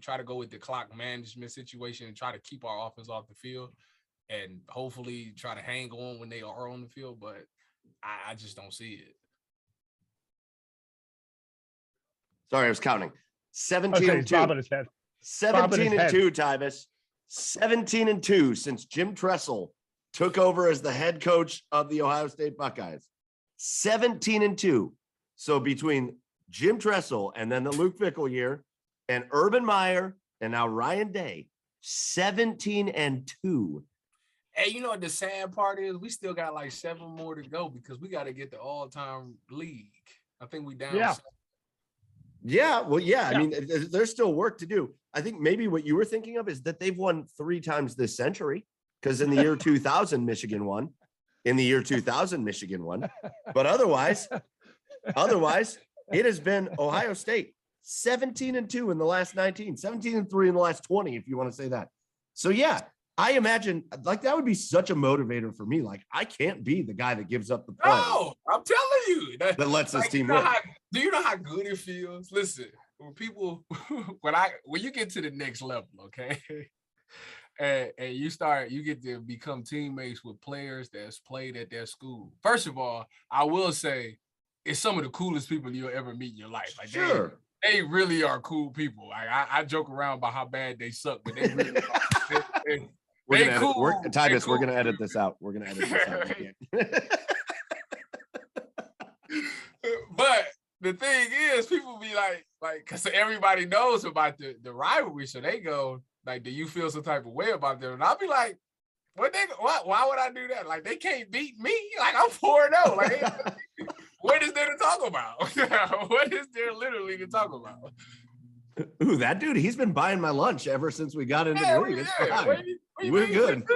try to go with the clock management situation and try to keep our offense off the field, and hopefully try to hang on when they are on the field. But I just don't see it. Sorry, I was counting. 17-2. 17-2, Tyvis. 17-2 since Jim Tressel took over as the head coach of the Ohio State Buckeyes. 17-2. So between Jim Tressel and then the Luke Fickell year and Urban Meyer and now Ryan Day, 17-2. Hey, you know what the sad part is? We still got like 7 more to go because we got to get the all-time league. I think we down. Yeah. Yeah, well, yeah. Yeah. I mean, there's still work to do. I think maybe what you were thinking of is that they've won 3 times this century, because in the year 2000, Michigan won. In the year 2000, Michigan won. But otherwise, it has been Ohio State 17-2 in the last 19, 17-3 in the last 20, if you want to say that. So yeah, I imagine like that would be such a motivator for me. Like I can't be the guy that gives up the play. No, I'm telling you that lets this team win. Do you know how good it feels? Listen, when people when you get to the next level, okay, and you get to become teammates with players that's played at their school. First of all, I will say it's some of the coolest people you'll ever meet in your life. Like sure. They really are cool people. Like I joke around about how bad they suck, but they really are. Tyvis, we're gonna edit this out. We're gonna edit this out. But the thing is, people be like, because everybody knows about the rivalry, so they go like, "Do you feel some type of way about them?" And I'll be like, why would I do that? Like they can't beat me. Like I'm 4-0. Like what is there to talk about? What is there literally to talk about? Ooh, that dude, he's been buying my lunch ever since we got into the league. It's fine. We're good.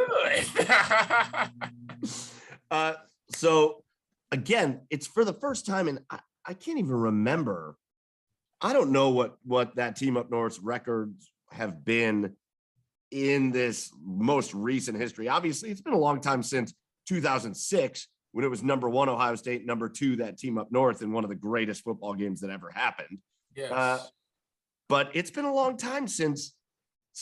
So again, it's for the first time, and I can't even remember. I don't know what that team up north's records have been in this most recent history. Obviously, it's been a long time since 2006 when it was number 1 Ohio State, number 2 that team up north in one of the greatest football games that ever happened. Yes. But it's been a long time since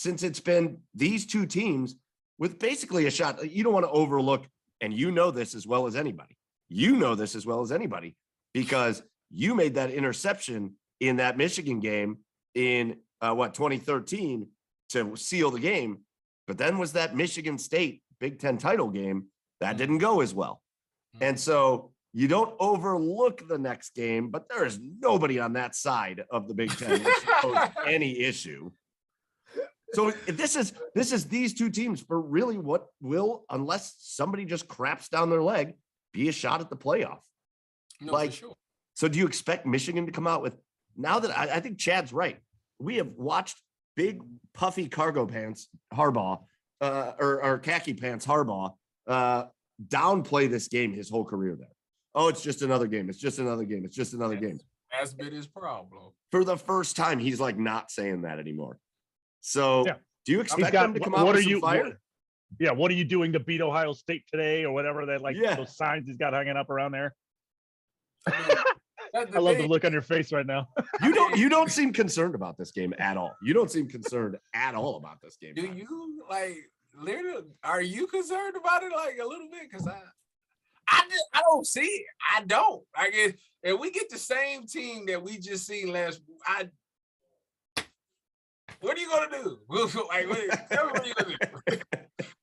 it's been these two teams with basically a shot. You don't want to overlook, and you know this as well as anybody. You know this as well as anybody because you made that interception in that Michigan game in 2013 to seal the game. But then was that Michigan State Big Ten title game that didn't go as well. And so you don't overlook the next game, but there is nobody on that side of the Big Ten that should pose any issue. So this is these two teams for really what will, unless somebody just craps down their leg, be a shot at the playoff. No, like, for sure. So do you expect Michigan to come out with, now that I think Chad's right, we have watched big puffy cargo pants Harbaugh or khaki pants Harbaugh downplay this game his whole career there. Oh, it's just another game. It's just another game. It's just another game. That's been his problem. For the first time, he's like not saying that anymore. So do you expect them to come out with some fire? What are you doing to beat Ohio State today or whatever that those signs he's got hanging up around there? I love the look on your face right now. You don't seem concerned about this game at all. You don't seem concerned at all about this game. Do you literally? Are you concerned about it a little bit? Because I don't see it. I don't. If we get the same team that we just seen last, what are you gonna do? Tell me what you gonna do.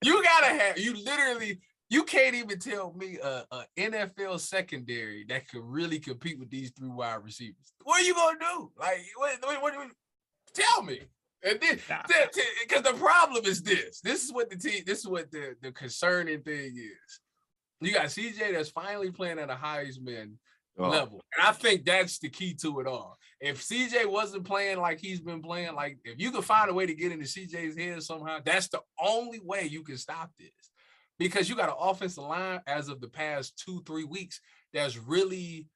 You gotta have. You can't even tell me a NFL secondary that could really compete with these 3 wide receivers. What are you gonna do? What tell me. And because the problem is this. This is what the concerning thing is. You got CJ that's finally playing at a Heisman level. And I think that's the key to it all. If CJ wasn't playing like he's been playing, if you could find a way to get into CJ's head somehow, that's the only way you can stop this. Because you got an offensive line as of the past 2-3 weeks that's really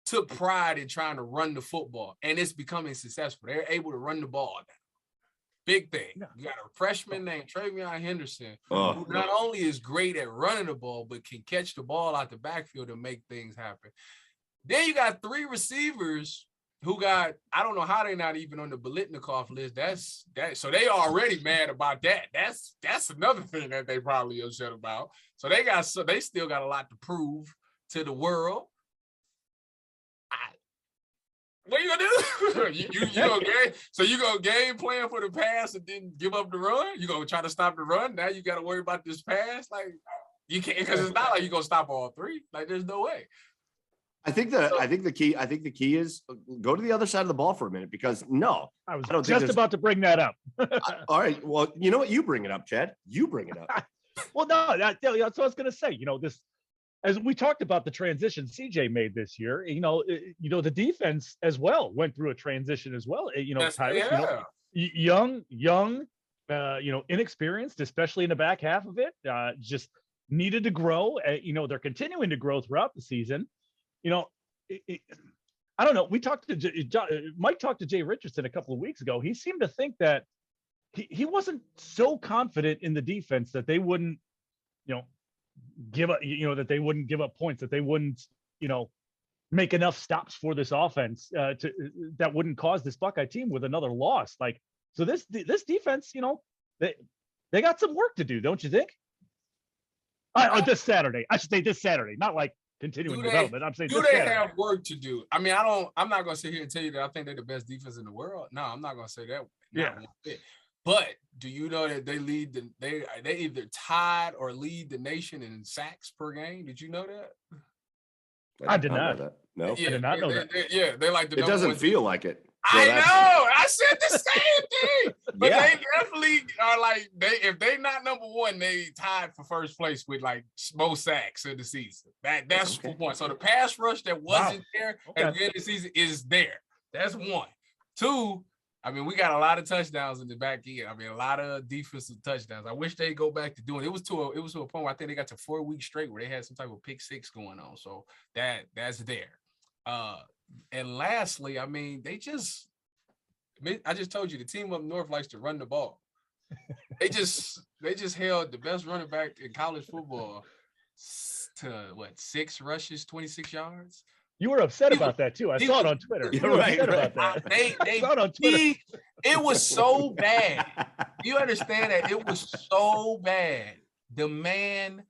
took pride in trying to run the football, and it's becoming successful. They're able to run the ball now. Big thing. You got a freshman named Travion Henderson, who not only is great at running the ball, but can catch the ball out the backfield and make things happen. Then you got 3 receivers who got, I don't know how they're not even on the Biletnikoff list. So they already mad about that. That's another thing that they probably upset about. So they still got a lot to prove to the world. What are you gonna do? you gonna game? So you gonna game plan for the pass and then give up the run? You gonna try to stop the run? Now you got to worry about this pass. You can't, because it's not like you're gonna stop all 3. There's no way. I think the key is go to the other side of the ball for a minute, because I was just about to bring that up. All right. Well, you know what? You bring it up, Chad. You bring it up. Well, no, that's what I was going to say. as we talked about the transition CJ made this year, the defense as well went through a transition as well. Tyvis, young, inexperienced, especially in the back half of it, just needed to grow. They're continuing to grow throughout the season. I don't know. We talked to Mike talked to Jay Richardson a couple of weeks ago. He seemed to think that he wasn't so confident in the defense that they wouldn't, that they wouldn't give up points, that they wouldn't, make enough stops for this offense that wouldn't cause this Buckeye team with another loss. Like, so this defense, they got some work to do, don't you think? This Saturday, I should say this Saturday, not like continuing development. I'm saying, do they have work to do? I mean, I'm not gonna sit here and tell you that I think they're the best defense in the world. No, I'm not gonna say that. Yeah. But do you know that they either tied or lead the nation in sacks per game? Did you know that? I did not know that. No, I did not know that. They're like the. It doesn't feel like it. So I know. I said the same thing. But they definitely are like if they not number one, they tied for first place with like most sacks in the season. That's the point. So the pass rush that wasn't there at the end of the season is there. That's one. Two, I mean, we got a lot of touchdowns in the back end. I mean, a lot of defensive touchdowns. I wish they go back to doing it. It was to a point where I think they got to 4 weeks straight where they had some type of pick six going on. So that's there. And lastly, I mean, I just told you the team up north likes to run the ball. They just held the best running back in college football to 6 rushes, 26 yards. You were upset about that too. I saw it on Twitter. You were upset about that. I saw it on Twitter. It was so bad. You understand that it was so bad. The man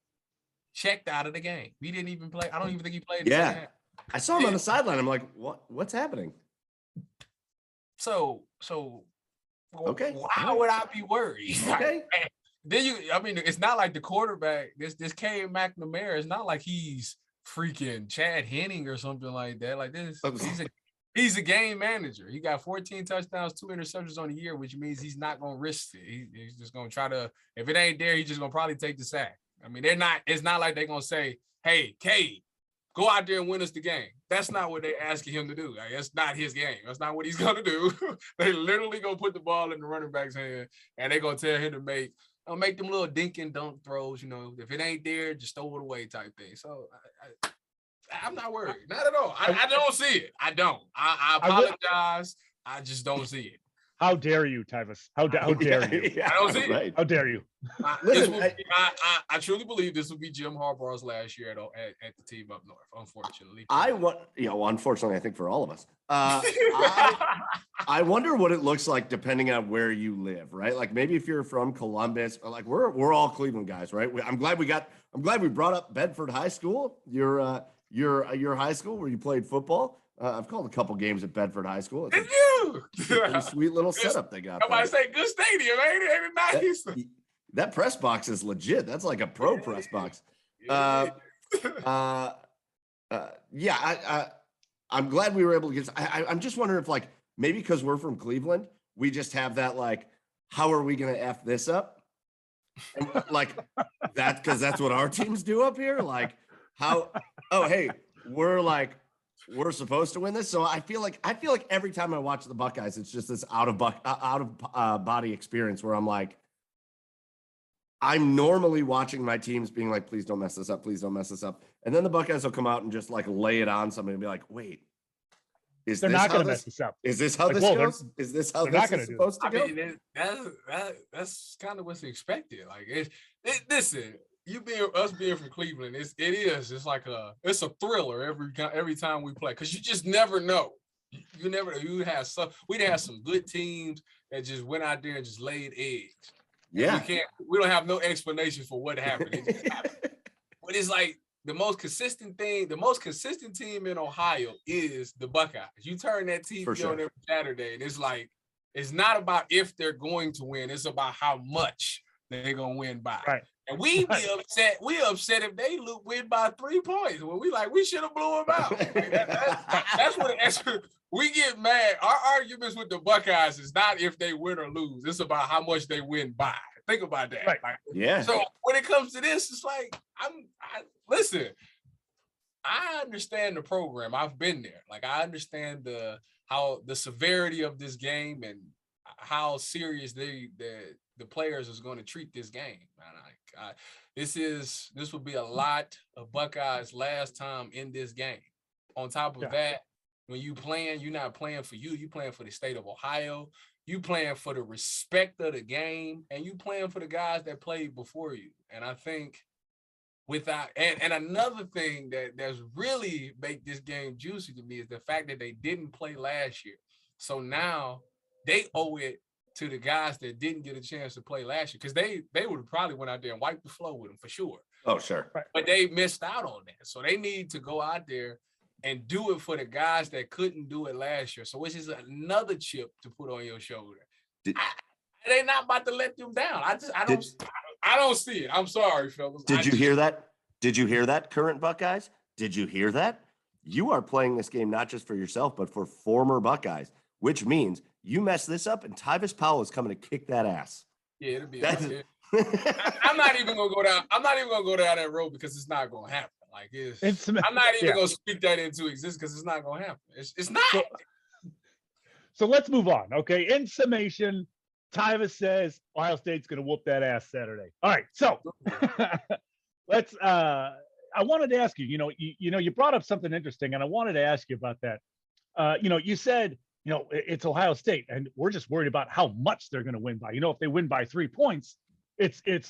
checked out of the game. He didn't even play. I don't even think he played. Yeah, I saw him on the sideline. I'm like, what's happening? So okay. Why would I be worried? Okay. Then it's not like the quarterback. This K. McNamara. It's not like he's freaking Chad Henning or something like that. Like this, he's a game manager. He got 14 touchdowns, 2 interceptions on the year, which means he's not gonna risk it. He's just gonna try to. If it ain't there, he's just gonna probably take the sack. I mean, they're not. It's not like they're gonna say, "Hey, K, go out there and win us the game." That's not what they're asking him to do. Like, that's not his game. That's not what he's gonna do. They literally gonna put the ball in the running back's hand, and they're gonna tell him to make them little dink and dunk throws. If it ain't there, just throw it away type thing. So I'm not worried. Not at all. I don't see it. I don't. I apologize. I just don't see it. How dare you, Tyvis? How dare you? I don't see it. How dare you? I truly believe this will be Jim Harbaugh's last year at the team up north, unfortunately. Unfortunately, I think for all of us. I wonder what it looks like depending on where you live, right? Like maybe if you're from Columbus, or like we're all Cleveland guys, right? I'm glad we brought up Bedford High School, your high school where you played football. I've called a couple games at Bedford High School. It's a sweet little setup they got. I say good stadium, ain't it? Nice. That press box is legit. That's like a pro press box. I'm glad we were able to get. I'm just wondering if like maybe because we're from Cleveland, we just have that like, how are we going to F this up? And like that because that's what our teams do up here. Like how? Oh hey, we're supposed to win this. So I feel like every time I watch the Buckeyes, it's just this out of body experience where I'm like, I'm normally watching my teams being like, please don't mess this up. Please don't mess this up. And then the Buckeyes will come out and just like lay it on somebody and be like, wait, they're not going to mess this up. Is this how this goes? Is this how this is supposed to go? I mean, that's kind of what's expected. Like listen, us being from Cleveland, it's like it's a thriller every time we play because you just never know. We'd have some good teams that just went out there and just laid eggs. Yeah, we don't have no explanation for what happened. It just happened. But it's like the most consistent team in Ohio is the Buckeyes. You turn that TV on every Saturday, and it's like it's not about if they're going to win; it's about how much they're gonna win by. Right. And we be upset. We upset if they win by 3 points. Well, we should have blew them out. That's what we get mad. Our arguments with the Buckeyes is not if they win or lose. It's about how much they win by. Think about that. Right. So when it comes to this, it's like listen. I understand the program. I've been there. Like I understand how the severity of this game and how serious the players is going to treat this game. And this will be a lot of Buckeyes' last time in this game. On top of that, when you playing, you're not playing for you. You playing for the state of Ohio. You playing for the respect of the game, and you playing for the guys that played before you. And I think and another thing that's really make this game juicy to me is the fact that they didn't play last year. So now they owe it to the guys that didn't get a chance to play last year, because they would have probably went out there and wiped the floor with them for sure. Oh, sure. But they missed out on that. So they need to go out there and do it for the guys that couldn't do it last year. So which is another chip to put on your shoulder. They're not about to let them down. I don't see it. I'm sorry, fellas. Did you hear that? Did you hear that, current Buckeyes? Did you hear that? You are playing this game not just for yourself, but for former Buckeyes, which means you mess this up and Tyvis Powell is coming to kick that ass. Yeah, it'll be. I'm not even gonna go down. I'm not even gonna go down that road because it's not gonna happen. Like I'm not even gonna speak that into existence because it's not gonna happen. It's not. So let's move on. Okay. In summation, Tyvis says Ohio State's gonna whoop that ass Saturday. All right. So let's I wanted to ask you, you brought up something interesting, and I wanted to ask you about that. You said, it's Ohio State, and we're just worried about how much they're going to win by. If they win by 3 points, it's a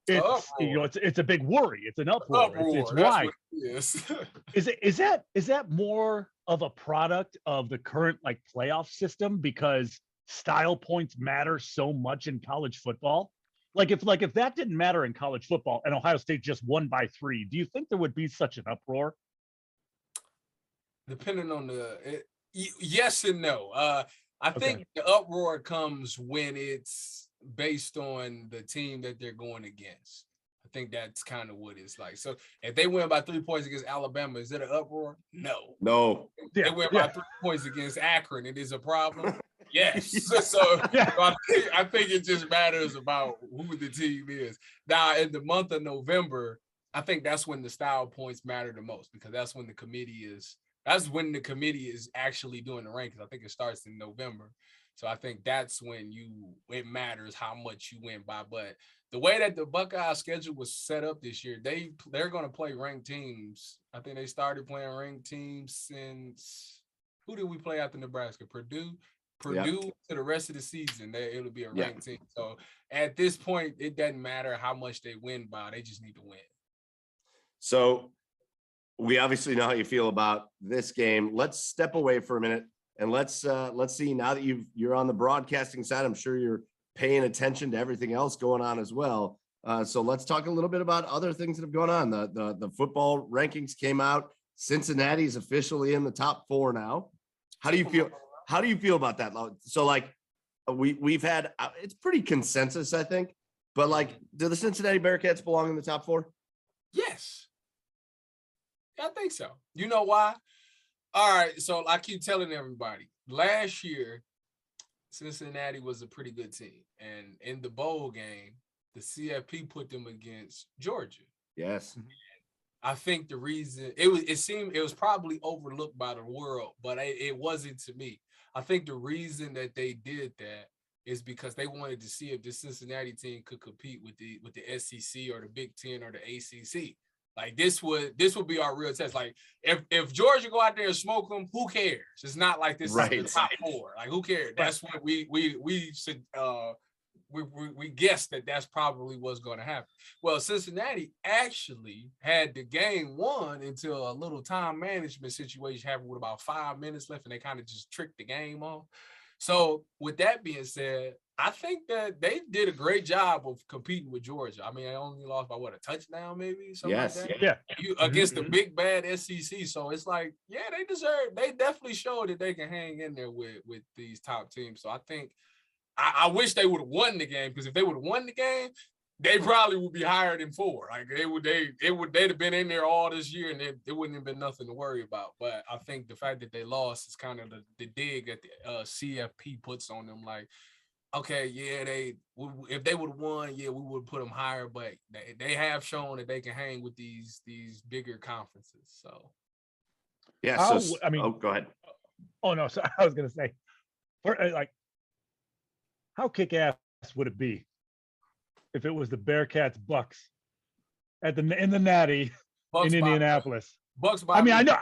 big worry. It's an uproar. It's why. Is that more of a product of the current playoff system because style points matter so much in college football? If that didn't matter in college football and Ohio State just won by 3, do you think there would be such an uproar? Depending on yes and no. I think the uproar comes when it's based on the team that they're going against. I think that's kind of what it's like. So if they win by 3 points against Alabama, is it an uproar? No. If they win by 3 points against Akron, it is a problem. Yes. So I think it just matters about who the team is. Now, in the month of November, I think that's when the style points matter the most, because that's when the committee is actually doing the rankings. I think it starts in November. So I think that's when it matters how much you win by. But the way that the Buckeye schedule was set up this year, they're going to play ranked teams. I think they started playing ranked teams since, who did we play after Nebraska? Purdue to the rest of the season. It'll be a ranked team. So at this point, it doesn't matter how much they win by. They just need to win. So we obviously know how you feel about this game. Let's step away for a minute and let's see, now that you're on the broadcasting side, I'm sure you're paying attention to everything else going on as well. So let's talk a little bit about other things that have gone on. The football rankings came out. Cincinnati's officially in the top 4 now. How do you feel? How do you feel about that? So we've had, it's pretty consensus, I think, but do the Cincinnati Bearcats belong in the top 4? Yes. I think so. You know why? All right. So I keep telling everybody, last year, Cincinnati was a pretty good team. And in the bowl game, the CFP put them against Georgia. Yes. I think the reason it was probably overlooked by the world, but it wasn't to me. I think the reason that they did that is because they wanted to see if the Cincinnati team could compete with the SEC or the Big Ten or the ACC. This would be our real test. If Georgia go out there and smoke them, who cares? It's not like this is the top 4. Who cares? That's what we should we guessed that's probably what's going to happen. Well, Cincinnati actually had the game won until a little time management situation happened with about 5 minutes left, and they kind of just tricked the game off. So with that being said, I think that they did a great job of competing with Georgia. I mean, I only lost by a touchdown, maybe something like that. Yeah. Against the big bad SEC. So it's they definitely showed that they can hang in there with these top teams. So I think I wish they would have won the game, because if they would have won the game, they probably would be higher than 4. They'd have been in there all this year, and it wouldn't have been nothing to worry about. But I think the fact that they lost is kind of the dig that the CFP puts on them. okay, yeah, if they would have won, yeah, we would put them higher, but they have shown that they can hang with these bigger conferences. So Yeah. How, So, I mean, oh, go ahead. oh no, so I was gonna say, like, how kick ass would it be if it was the Bearcats Bucks in the Natty Bucks in by Indianapolis? Bucks by I mean, I know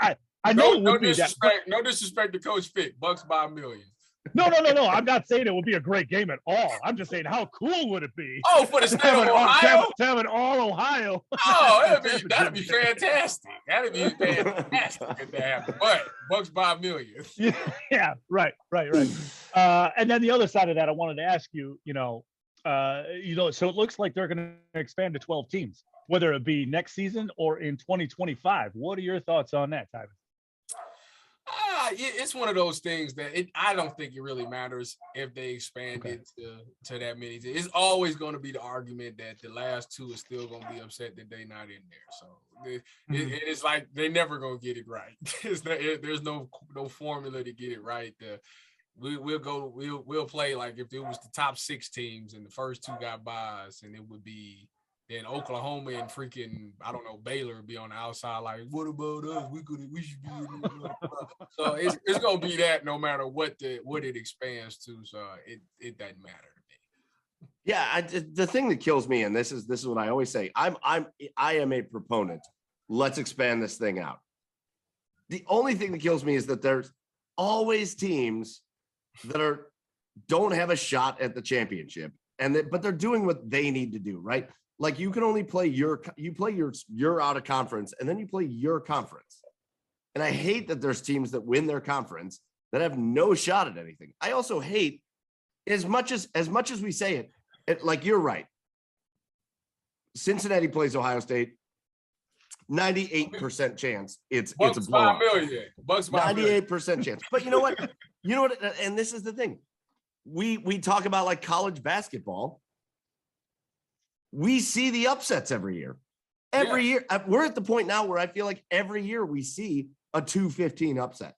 it no would be that, but disrespect, no disrespect to Coach Fick. Bucks by a million. no. I'm not saying it would be a great game at all. I'm just saying, how cool would it be Oh, for the to state of Ohio? have an all Ohio? Oh, that'd be fantastic. That'd be fantastic if that happened. But Bucks by a million. Yeah, right. And then the other side of that, I wanted to ask you, so it looks like they're going to expand to 12 teams, whether it be next season or in 2025. What are your thoughts on that, Tyvis? It's one of those things that I don't think it really matters if they expand it to that many. It's always going to be the argument that the last two is still going to be upset that they're not in there. So it's like they're never going to get it right. There's no formula to get it right. We'll play like if it was the top 6 teams and the first 2 got buys, and it would be then Oklahoma and freaking, I don't know, Baylor would be on the outside like, what about us? We should be in there. So it's gonna be that no matter what it expands to. So it doesn't matter to me. Yeah, the thing that kills me, and this is what I always say, I am a proponent. Let's expand this thing out. The only thing that kills me is that there's always teams that don't have a shot at the championship, but they're doing what they need to do, right? Like you can only play your out of conference, and then you play your conference. And I hate that there's teams that win their conference that have no shot at anything. I also hate as much as we say it, like you're right. Cincinnati plays Ohio State. 98% chance it's a blowout. Bucks by 98% chance. But you know what? And this is the thing. We talk about like college basketball. We see the upsets every year. Every year. We're at the point now where I feel like every year we see a 2-15 upset.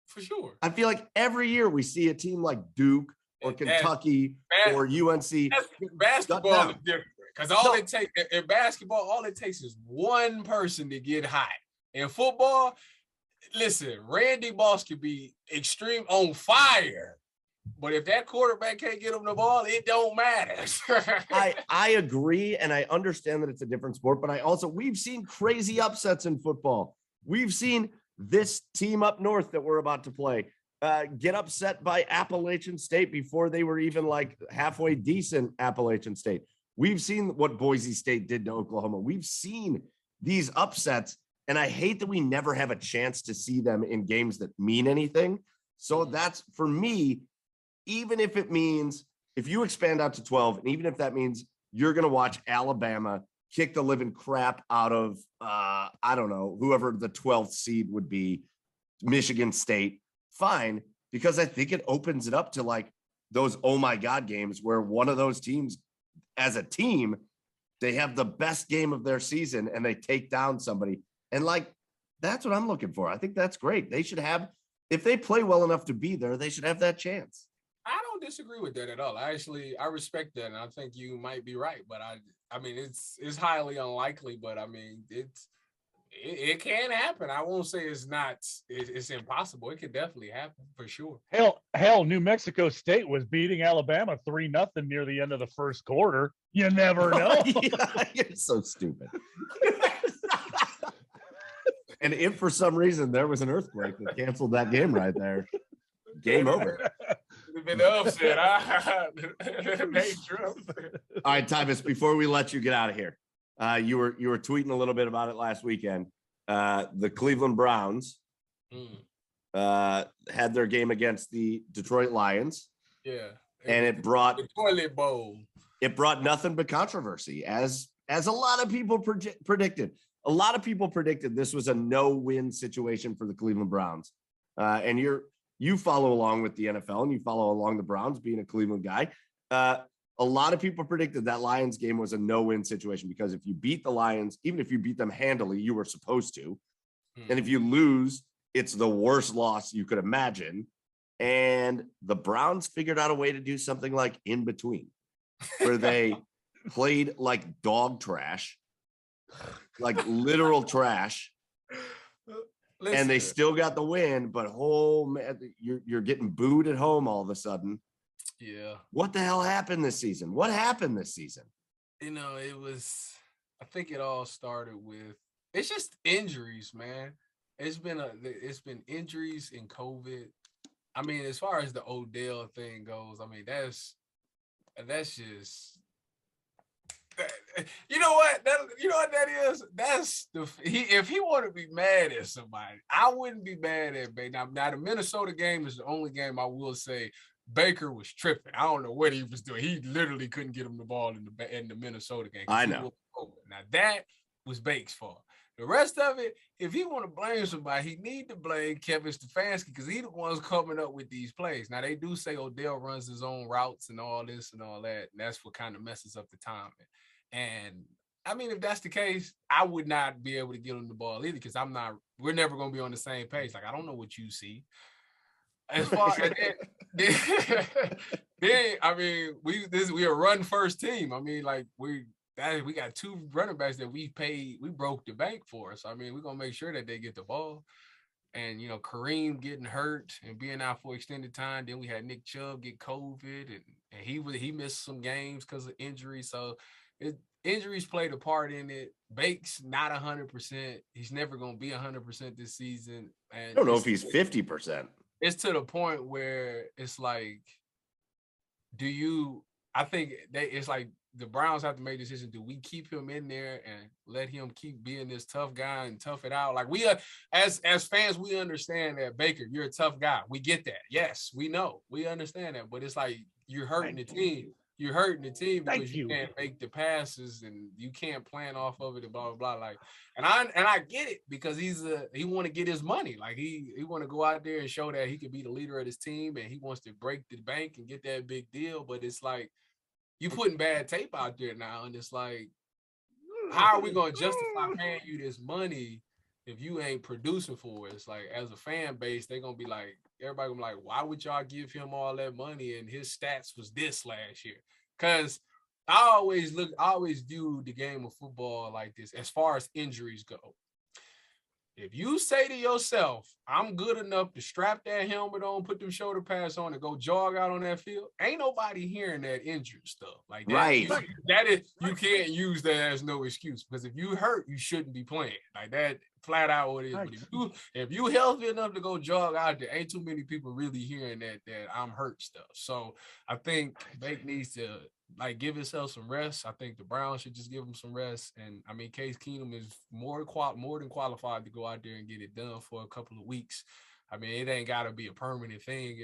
For sure. I feel like every year we see a team like Duke or Kentucky or UNC. Basketball is different. Because it takes in basketball, all it takes is one person to get hot. In football, listen, Randy Moss could be extreme on fire. But if that quarterback can't get him the ball, it don't matter. I agree, and I understand that it's a different sport, but we've seen crazy upsets in football. We've seen this team up north that we're about to play get upset by Appalachian State before they were even like halfway decent Appalachian State. We've seen what Boise State did to Oklahoma. We've seen these upsets, and I hate that we never have a chance to see them in games that mean anything. So that's, for me, even if it means if you expand out to 12, and even if that means you're going to watch Alabama kick the living crap out of, I don't know, whoever the 12th seed would be, Michigan State, fine, because I think it opens it up to like those oh my God games where one of those teams as a team, they have the best game of their season and they take down somebody. And like, that's what I'm looking for. I think that's great. They should have, if they play well enough to be there, they should have that chance. I don't disagree with that at all. I respect that, and I think you might be right. But I mean, it's highly unlikely. But I mean, it can happen. I won't say it's not. It's impossible. It could definitely happen for sure. Hell, New Mexico State was beating Alabama 3-0 near the end of the first quarter. You never know. Yeah, you're so stupid. And if for some reason there was an earthquake that canceled that game right there, game over. Been upset. All right, Tyvis, before we let you get out of here, you were tweeting a little bit about it last weekend. The Cleveland Browns had their game against the Detroit Lions. Yeah. And it brought the toilet bowl. It brought nothing but controversy, as a lot of people predicted. A lot of people predicted this was a no-win situation for the Cleveland Browns. And you follow along with the NFL and you follow along the Browns, being a Cleveland guy. A lot of people predicted that Lions game was a no-win situation because if you beat the Lions, even if you beat them handily, you were supposed to. And if you lose, it's the worst loss you could imagine. And the Browns figured out a way to do something like in between, where they played like dog trash, like literal trash. Listen, And they still got the win, but man, you're getting booed at home all of a sudden. yeah. What the hell happened this season? What happened this season? I think it all started with, it's just injuries, man. It's been injuries and COVID. I mean, as far as the Odell thing goes, I mean, that's just, you know what that is. That's if he want to be mad at somebody, I wouldn't be mad at Baker. Now the Minnesota game is the only game I will say Baker was tripping. I don't know what he was doing. He literally couldn't get him the ball in the Minnesota game. I know. Now that was Bake's fault. The rest of it, if he want to blame somebody, he need to blame Kevin Stefanski because he the one's coming up with these plays. Now they do say Odell runs his own routes and all this and all that, and that's what kind of messes up the timing. And I mean, if that's the case, I would not be able to get him the ball either because we're never going to be on the same page. Like, I don't know what you see. As far as then, I mean, we a run first team. I mean, like we got two running backs that we broke the bank for. So I mean, we're gonna make sure that they get the ball. And you know, Kareem getting hurt and being out for extended time. Then we had Nick Chubb get COVID, and he missed some games because of injury. So injuries played a part in it. Bake's not 100%. He's never gonna be 100% this season. And I don't know if he's 50%. It's to the point where it's like, I think it's like the Browns have to make a decision. Do we keep him in there and let him keep being this tough guy and tough it out? Like we as fans, we understand that Baker, you're a tough guy. We get that. Yes, we know. We understand that. But it's like you're hurting the team. You're hurting the team because you can't make the passes and you can't plan off of it and blah blah blah. Like, and I get it because he want to get his money. Like he want to go out there and show that he can be the leader of his team and he wants to break the bank and get that big deal. But it's like you putting bad tape out there now, and it's like, how are we going to justify paying you this money if you ain't producing for it? It's like, as a fan base, they're gonna be like, everybody gonna be like, why would y'all give him all that money and his stats was this last year? Because I always view the game of football like this as far as injuries go. If you say to yourself, I'm good enough to strap that helmet on, put them shoulder pads on, and go jog out on that field, ain't nobody hearing that injured stuff. Like that, right. You can't use that as no excuse because if you hurt, you shouldn't be playing. Like that, flat out what it is. Right. But if you healthy enough to go jog out there, ain't too many people really hearing that I'm hurt stuff. So I think Bake needs to give himself some rest. I think the Browns should just give him some rest. And I mean, Case Keenum is more than qualified to go out there and get it done for a couple of weeks. I mean, it ain't got to be a permanent thing.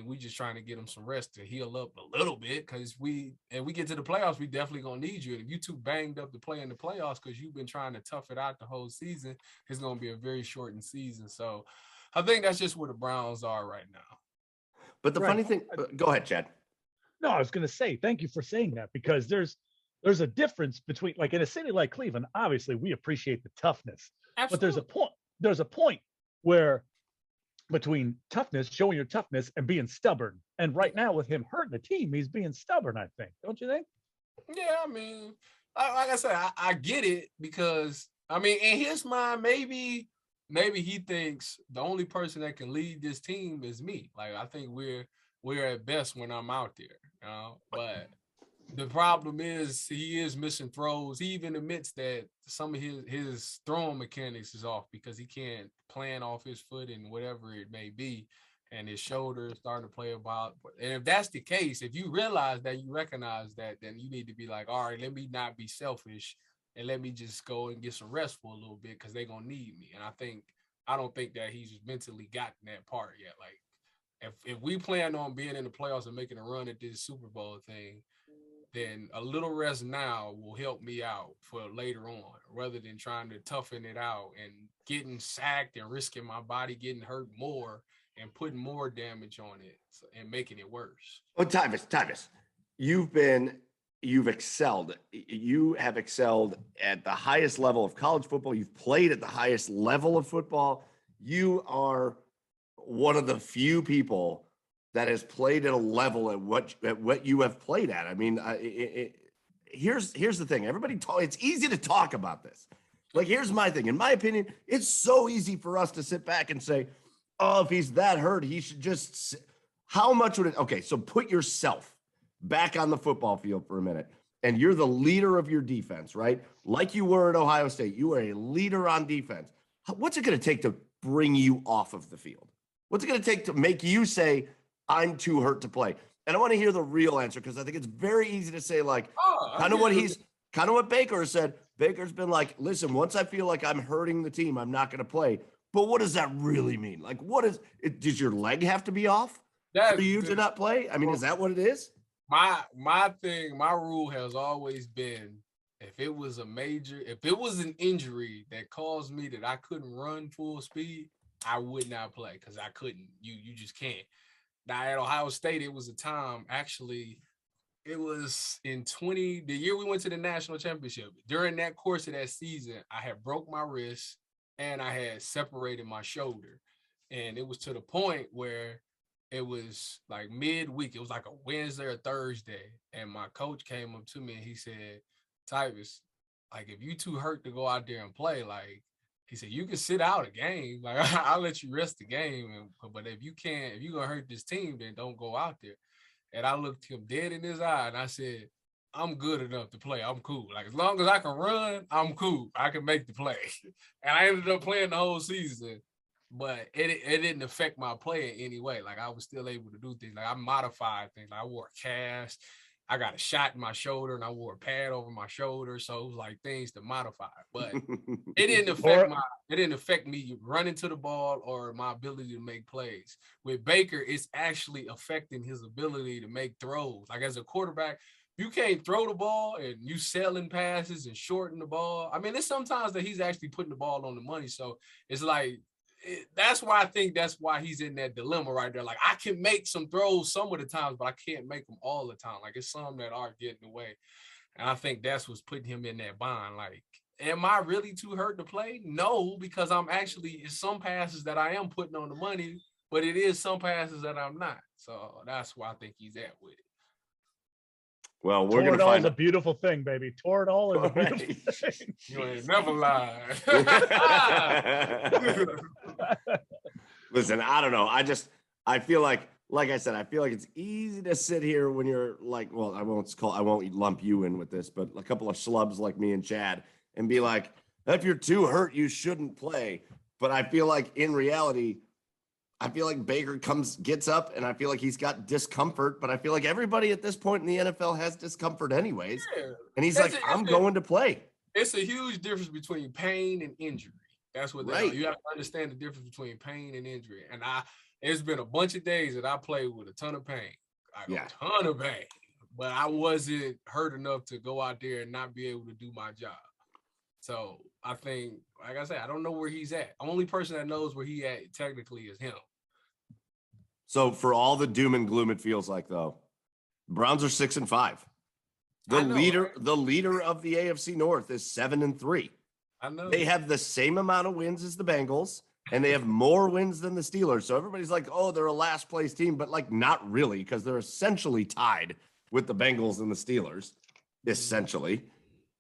We just trying to get him some rest to heal up a little bit because we get to the playoffs, we definitely going to need you. And if you too banged up to play in the playoffs because you've been trying to tough it out the whole season, it's going to be a very shortened season. So I think that's just where the Browns are right now. But the funny thing, go ahead, Chad. No, I was going to say, thank you for saying that because there's a difference between, like, in a city like Cleveland, obviously we appreciate the toughness. Absolutely. But there's a point where between toughness, showing your toughness and being stubborn. And right now with him hurting the team, he's being stubborn, I think. Don't you think? Yeah, I mean, like I said, I get it because, I mean, in his mind, maybe he thinks the only person that can lead this team is me. Like, I think we're at best when I'm out there, you know? But the problem is he is missing throws. He even admits that some of his throwing mechanics is off because he can't plan off his foot and whatever it may be. And his shoulder is starting to play about. And if that's the case, if you realize that, you recognize that, then you need to be like, all right, let me not be selfish and let me just go and get some rest for a little bit because they're going to need me. And I don't think that he's mentally gotten that part yet. Like, if we plan on being in the playoffs and making a run at this Super Bowl thing, then a little rest now will help me out for later on, rather than trying to toughen it out and getting sacked and risking my body getting hurt more and putting more damage on it and making it worse. Oh, Tyvis, you've excelled. You have excelled at the highest level of college football. You've played at the highest level of football. You are one of the few people that has played at a level at what you have played at. I mean, here's the thing. It's easy to talk about this. Like, here's my thing. In my opinion, it's so easy for us to sit back and say, oh, if he's that hurt, he should just, how much would it, okay, so put yourself back on the football field for a minute, and you're the leader of your defense, right? Like you were at Ohio State. You were a leader on defense. What's it going to take to bring you off of the field? What's it going to take to make you say, I'm too hurt to play? And I want to hear the real answer, because I think it's very easy to say, like, kind of what Baker said. Baker's been like, listen, once I feel like I'm hurting the team, I'm not going to play. But what does that really mean? Like, what is it? Does your leg have to be off for you to not play? I mean, is that what it is? My rule has always been, if it was an injury that caused me that I couldn't run full speed, I would not play, because I couldn't. You just can't. Now at Ohio State, it was a time, actually, it was in the year we went to the national championship. During that course of that season, I had broke my wrist and I had separated my shoulder. And it was to the point where it was like midweek. It was like a Wednesday or Thursday. And my coach came up to me and he said, Tyvis, like, if you too hurt to go out there and play, like, he said, you can sit out a game. Like, I'll let you rest the game. But if you're going to hurt this team, then don't go out there. And I looked him dead in his eye and I said, I'm good enough to play. I'm cool. Like, as long as I can run, I'm cool. I can make the play. And I ended up playing the whole season, but it didn't affect my play in any way. Like, I was still able to do things. Like, I modified things. Like, I wore a cast. I got a shot in my shoulder and I wore a pad over my shoulder. So it was like things to modify, but it didn't affect me running to the ball or my ability to make plays. With Baker, it's actually affecting his ability to make throws. Like, as a quarterback, you can't throw the ball and you selling passes and shorten the ball. I mean, it's sometimes that he's actually putting the ball on the money. So it's like, that's why he's in that dilemma right there. Like, I can make some throws some of the times, but I can't make them all the time. Like, it's some that are getting away. And I think that's what's putting him in that bind. Like, am I really too hurt to play? No, because it's some passes that I am putting on the money, but it is some passes that I'm not. So that's why I think he's at with it. Well, we're going to find a beautiful thing, baby. Toradol is a beautiful thing. You ain't never lied. Listen, I don't know. I feel like I said, I feel like it's easy to sit here when you're like, well, I won't lump you in with this, but a couple of schlubs like me and Chad, and be like, if you're too hurt, you shouldn't play. But I feel like in reality, I feel like Baker gets up, and I feel like he's got discomfort, but I feel like everybody at this point in the NFL has discomfort anyways. Yeah. And he's I'm going to play. It's a huge difference between pain and injury. That's what they are. You have to understand the difference between pain and injury. And it's been a bunch of days that I played with a ton of pain. A ton of pain. But I wasn't hurt enough to go out there and not be able to do my job. So I think, like I said, I don't know where he's at. The only person that knows where he at technically is him. So for all the doom and gloom it feels like, though, Browns are 6-5. The leader of the AFC North is 7-3. I know. They have the same amount of wins as the Bengals, and they have more wins than the Steelers. So everybody's like, oh, they're a last place team, but like, not really, because they're essentially tied with the Bengals and the Steelers, essentially.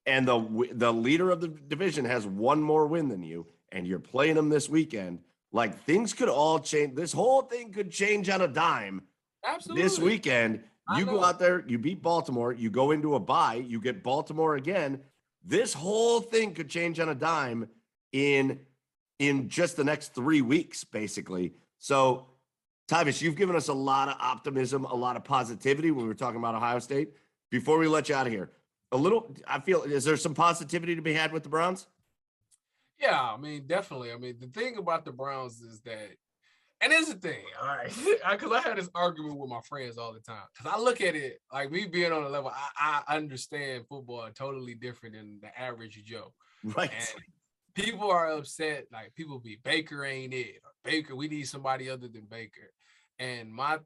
And the leader of the division has one more win than you, and you're playing them this weekend. Like, things could all change. This whole thing could change on a dime. Absolutely. This weekend, you go out there, you beat Baltimore, you go into a bye, you get Baltimore again. This whole thing could change on a dime in just the next 3 weeks, basically. So, Tyvis, you've given us a lot of optimism, a lot of positivity when we were talking about Ohio State. Before we let you out of here, is there some positivity to be had with the Browns? Yeah, I mean, definitely. I mean, the thing about the Browns is that, and it's the thing, all right, because I had this argument with my friends all the time. Because I look at it, like, me being on a level, I understand football totally different than the average Joe. Right. And people are upset, like, people be, Baker ain't it. Or, Baker, we need somebody other than Baker. And my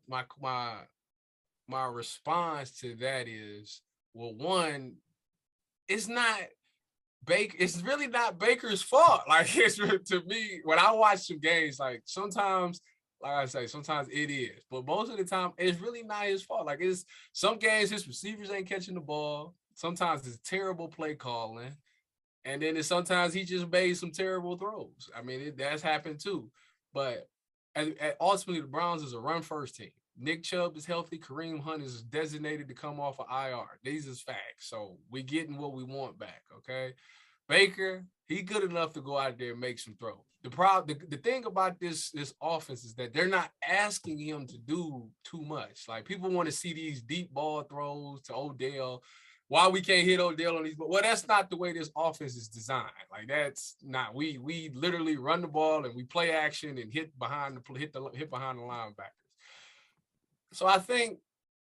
response to that is, well, one, it's really not Baker's fault. Like, it's, to me, when I watch some games, like, sometimes, Like I say, sometimes it is, but most of the time it's really not his fault. Like it's some games his receivers ain't catching the ball. Sometimes it's terrible play calling, and then it's sometimes he just made some terrible throws. I mean, that's happened too. But ultimately, the Browns is a run-first team. Nick Chubb is healthy. Kareem Hunt is designated to come off of IR. These is facts. So we getting what we want back, okay? Baker, he good enough to go out there and make some throws. The thing about this offense is that they're not asking him to do too much. Like people want to see these deep ball throws to Odell. Why we can't hit Odell on these? Well, that's not the way this offense is designed. Like that's not. We literally run the ball and we play action and hit behind the linebackers. So I think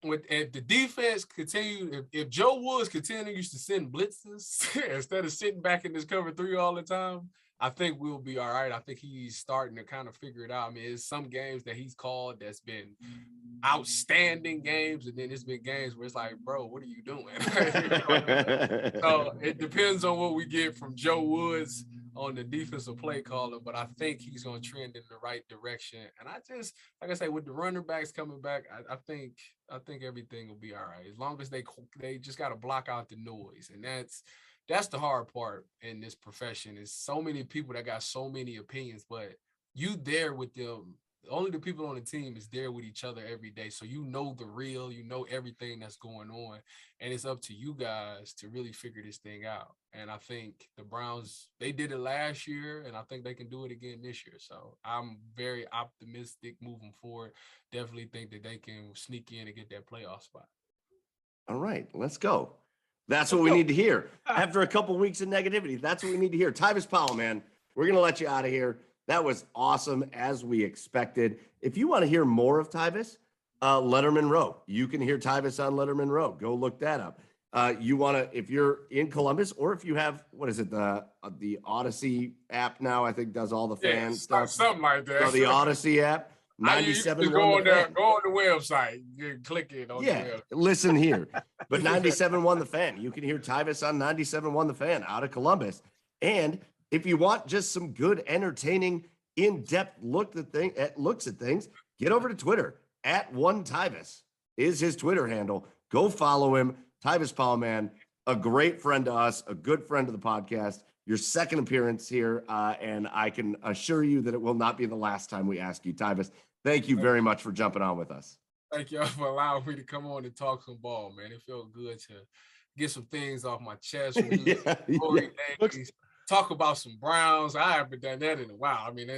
if the defense continue, if Joe Woods continues to send blitzes instead of sitting back in this cover 3 all the time, I think we'll be all right. I think he's starting to kind of figure it out. I mean, it's some games that he's called that's been outstanding games, and then it's been games where it's like, bro, what are you doing? So it depends on what we get from Joe Woods on the defensive play caller, but I think he's going to trend in the right direction. And I just, like I say, with the running backs coming back, I think everything will be all right as long as they just got to block out the noise, and that's the hard part in this profession is so many people that got so many opinions, but you there with them. Only the people on the team is there with each other every day. So you know the real, you know everything that's going on. And it's up to you guys to really figure this thing out. And I think the Browns, they did it last year, and I think they can do it again this year. So I'm very optimistic moving forward. Definitely think that they can sneak in and get that playoff spot. All right, let's go. That's what we need to hear. After a couple weeks of negativity, that's what we need to hear. Tyvis Powell, man, we're going to let you out of here. That was awesome, as we expected. If you want to hear more of Tyvis, Letterman Row. You can hear Tyvis on Letterman Row. Go look that up. You want to, if you're in Columbus, or if you have, what is it, the Odyssey app now, I think does all the fan stuff. Something like that. So the Odyssey app. 97.1 go on there, go on the website, you click it on the website. Listen here. But 97.1 The Fan. You can hear Tyvis on 97.1 The Fan out of Columbus. And if you want just some good, entertaining, in-depth looks at things, get over to Twitter. @1Tyvis is his Twitter handle. Go follow him. Tyvis Powell, man, a great friend to us, a good friend to the podcast. Your second appearance here, and I can assure you that it will not be the last time we ask you, Tyvis. Thank you very much for jumping on with us. Thank y'all for allowing me to come on and talk some ball, man. It felt good to get some things off my chest. Talk about some Browns. I haven't done that in a while. I mean,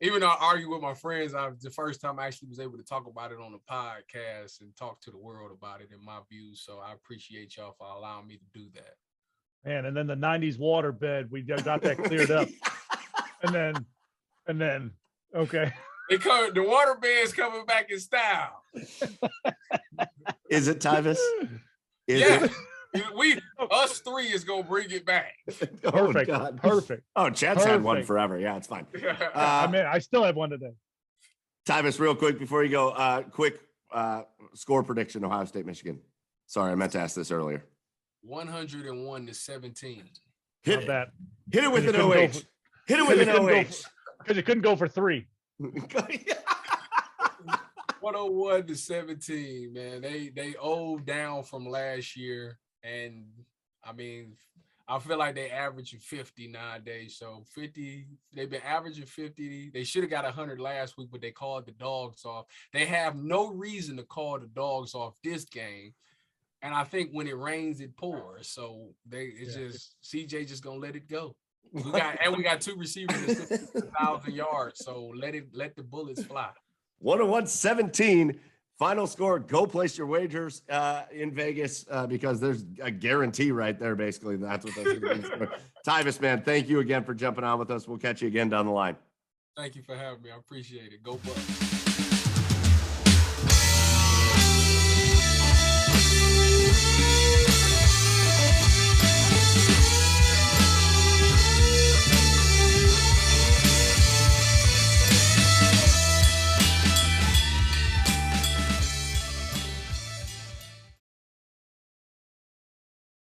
even though I argue with my friends, the first time I actually was able to talk about it on a podcast and talk to the world about it and my views. So I appreciate y'all for allowing me to do that. Man, and then the 90s waterbed, we got that cleared up. and then, okay. The water bed's coming back in style. Is it, Tyvis? Us three is gonna bring it back. Perfect. Oh, God. Perfect. Oh, Chad's had one forever. Yeah, it's fine. I still have one today. Tyvis, real quick before you go, quick score prediction: Ohio State, Michigan. Sorry, I meant to ask this earlier. 101-17. Hit it with an OH. Hit it with an OH. Because you couldn't go for 3. 101-17, man. They owed down from last year, and I mean, I feel like they averaging 50 nowadays. So 50, they've been averaging 50. They should have got 100 last week, but they called the dogs off. They have no reason to call the dogs off this game. And I think when it rains, it pours. So just CJ just gonna let it go. We got 2 receivers that's 1,000 yards. So let the bullets fly. 101-17. Final score. Go place your wagers in Vegas because there's a guarantee right there. Basically, that's what that's going to be. Tyvis, man, thank you again for jumping on with us. We'll catch you again down the line. Thank you for having me. I appreciate it. Go Bucks.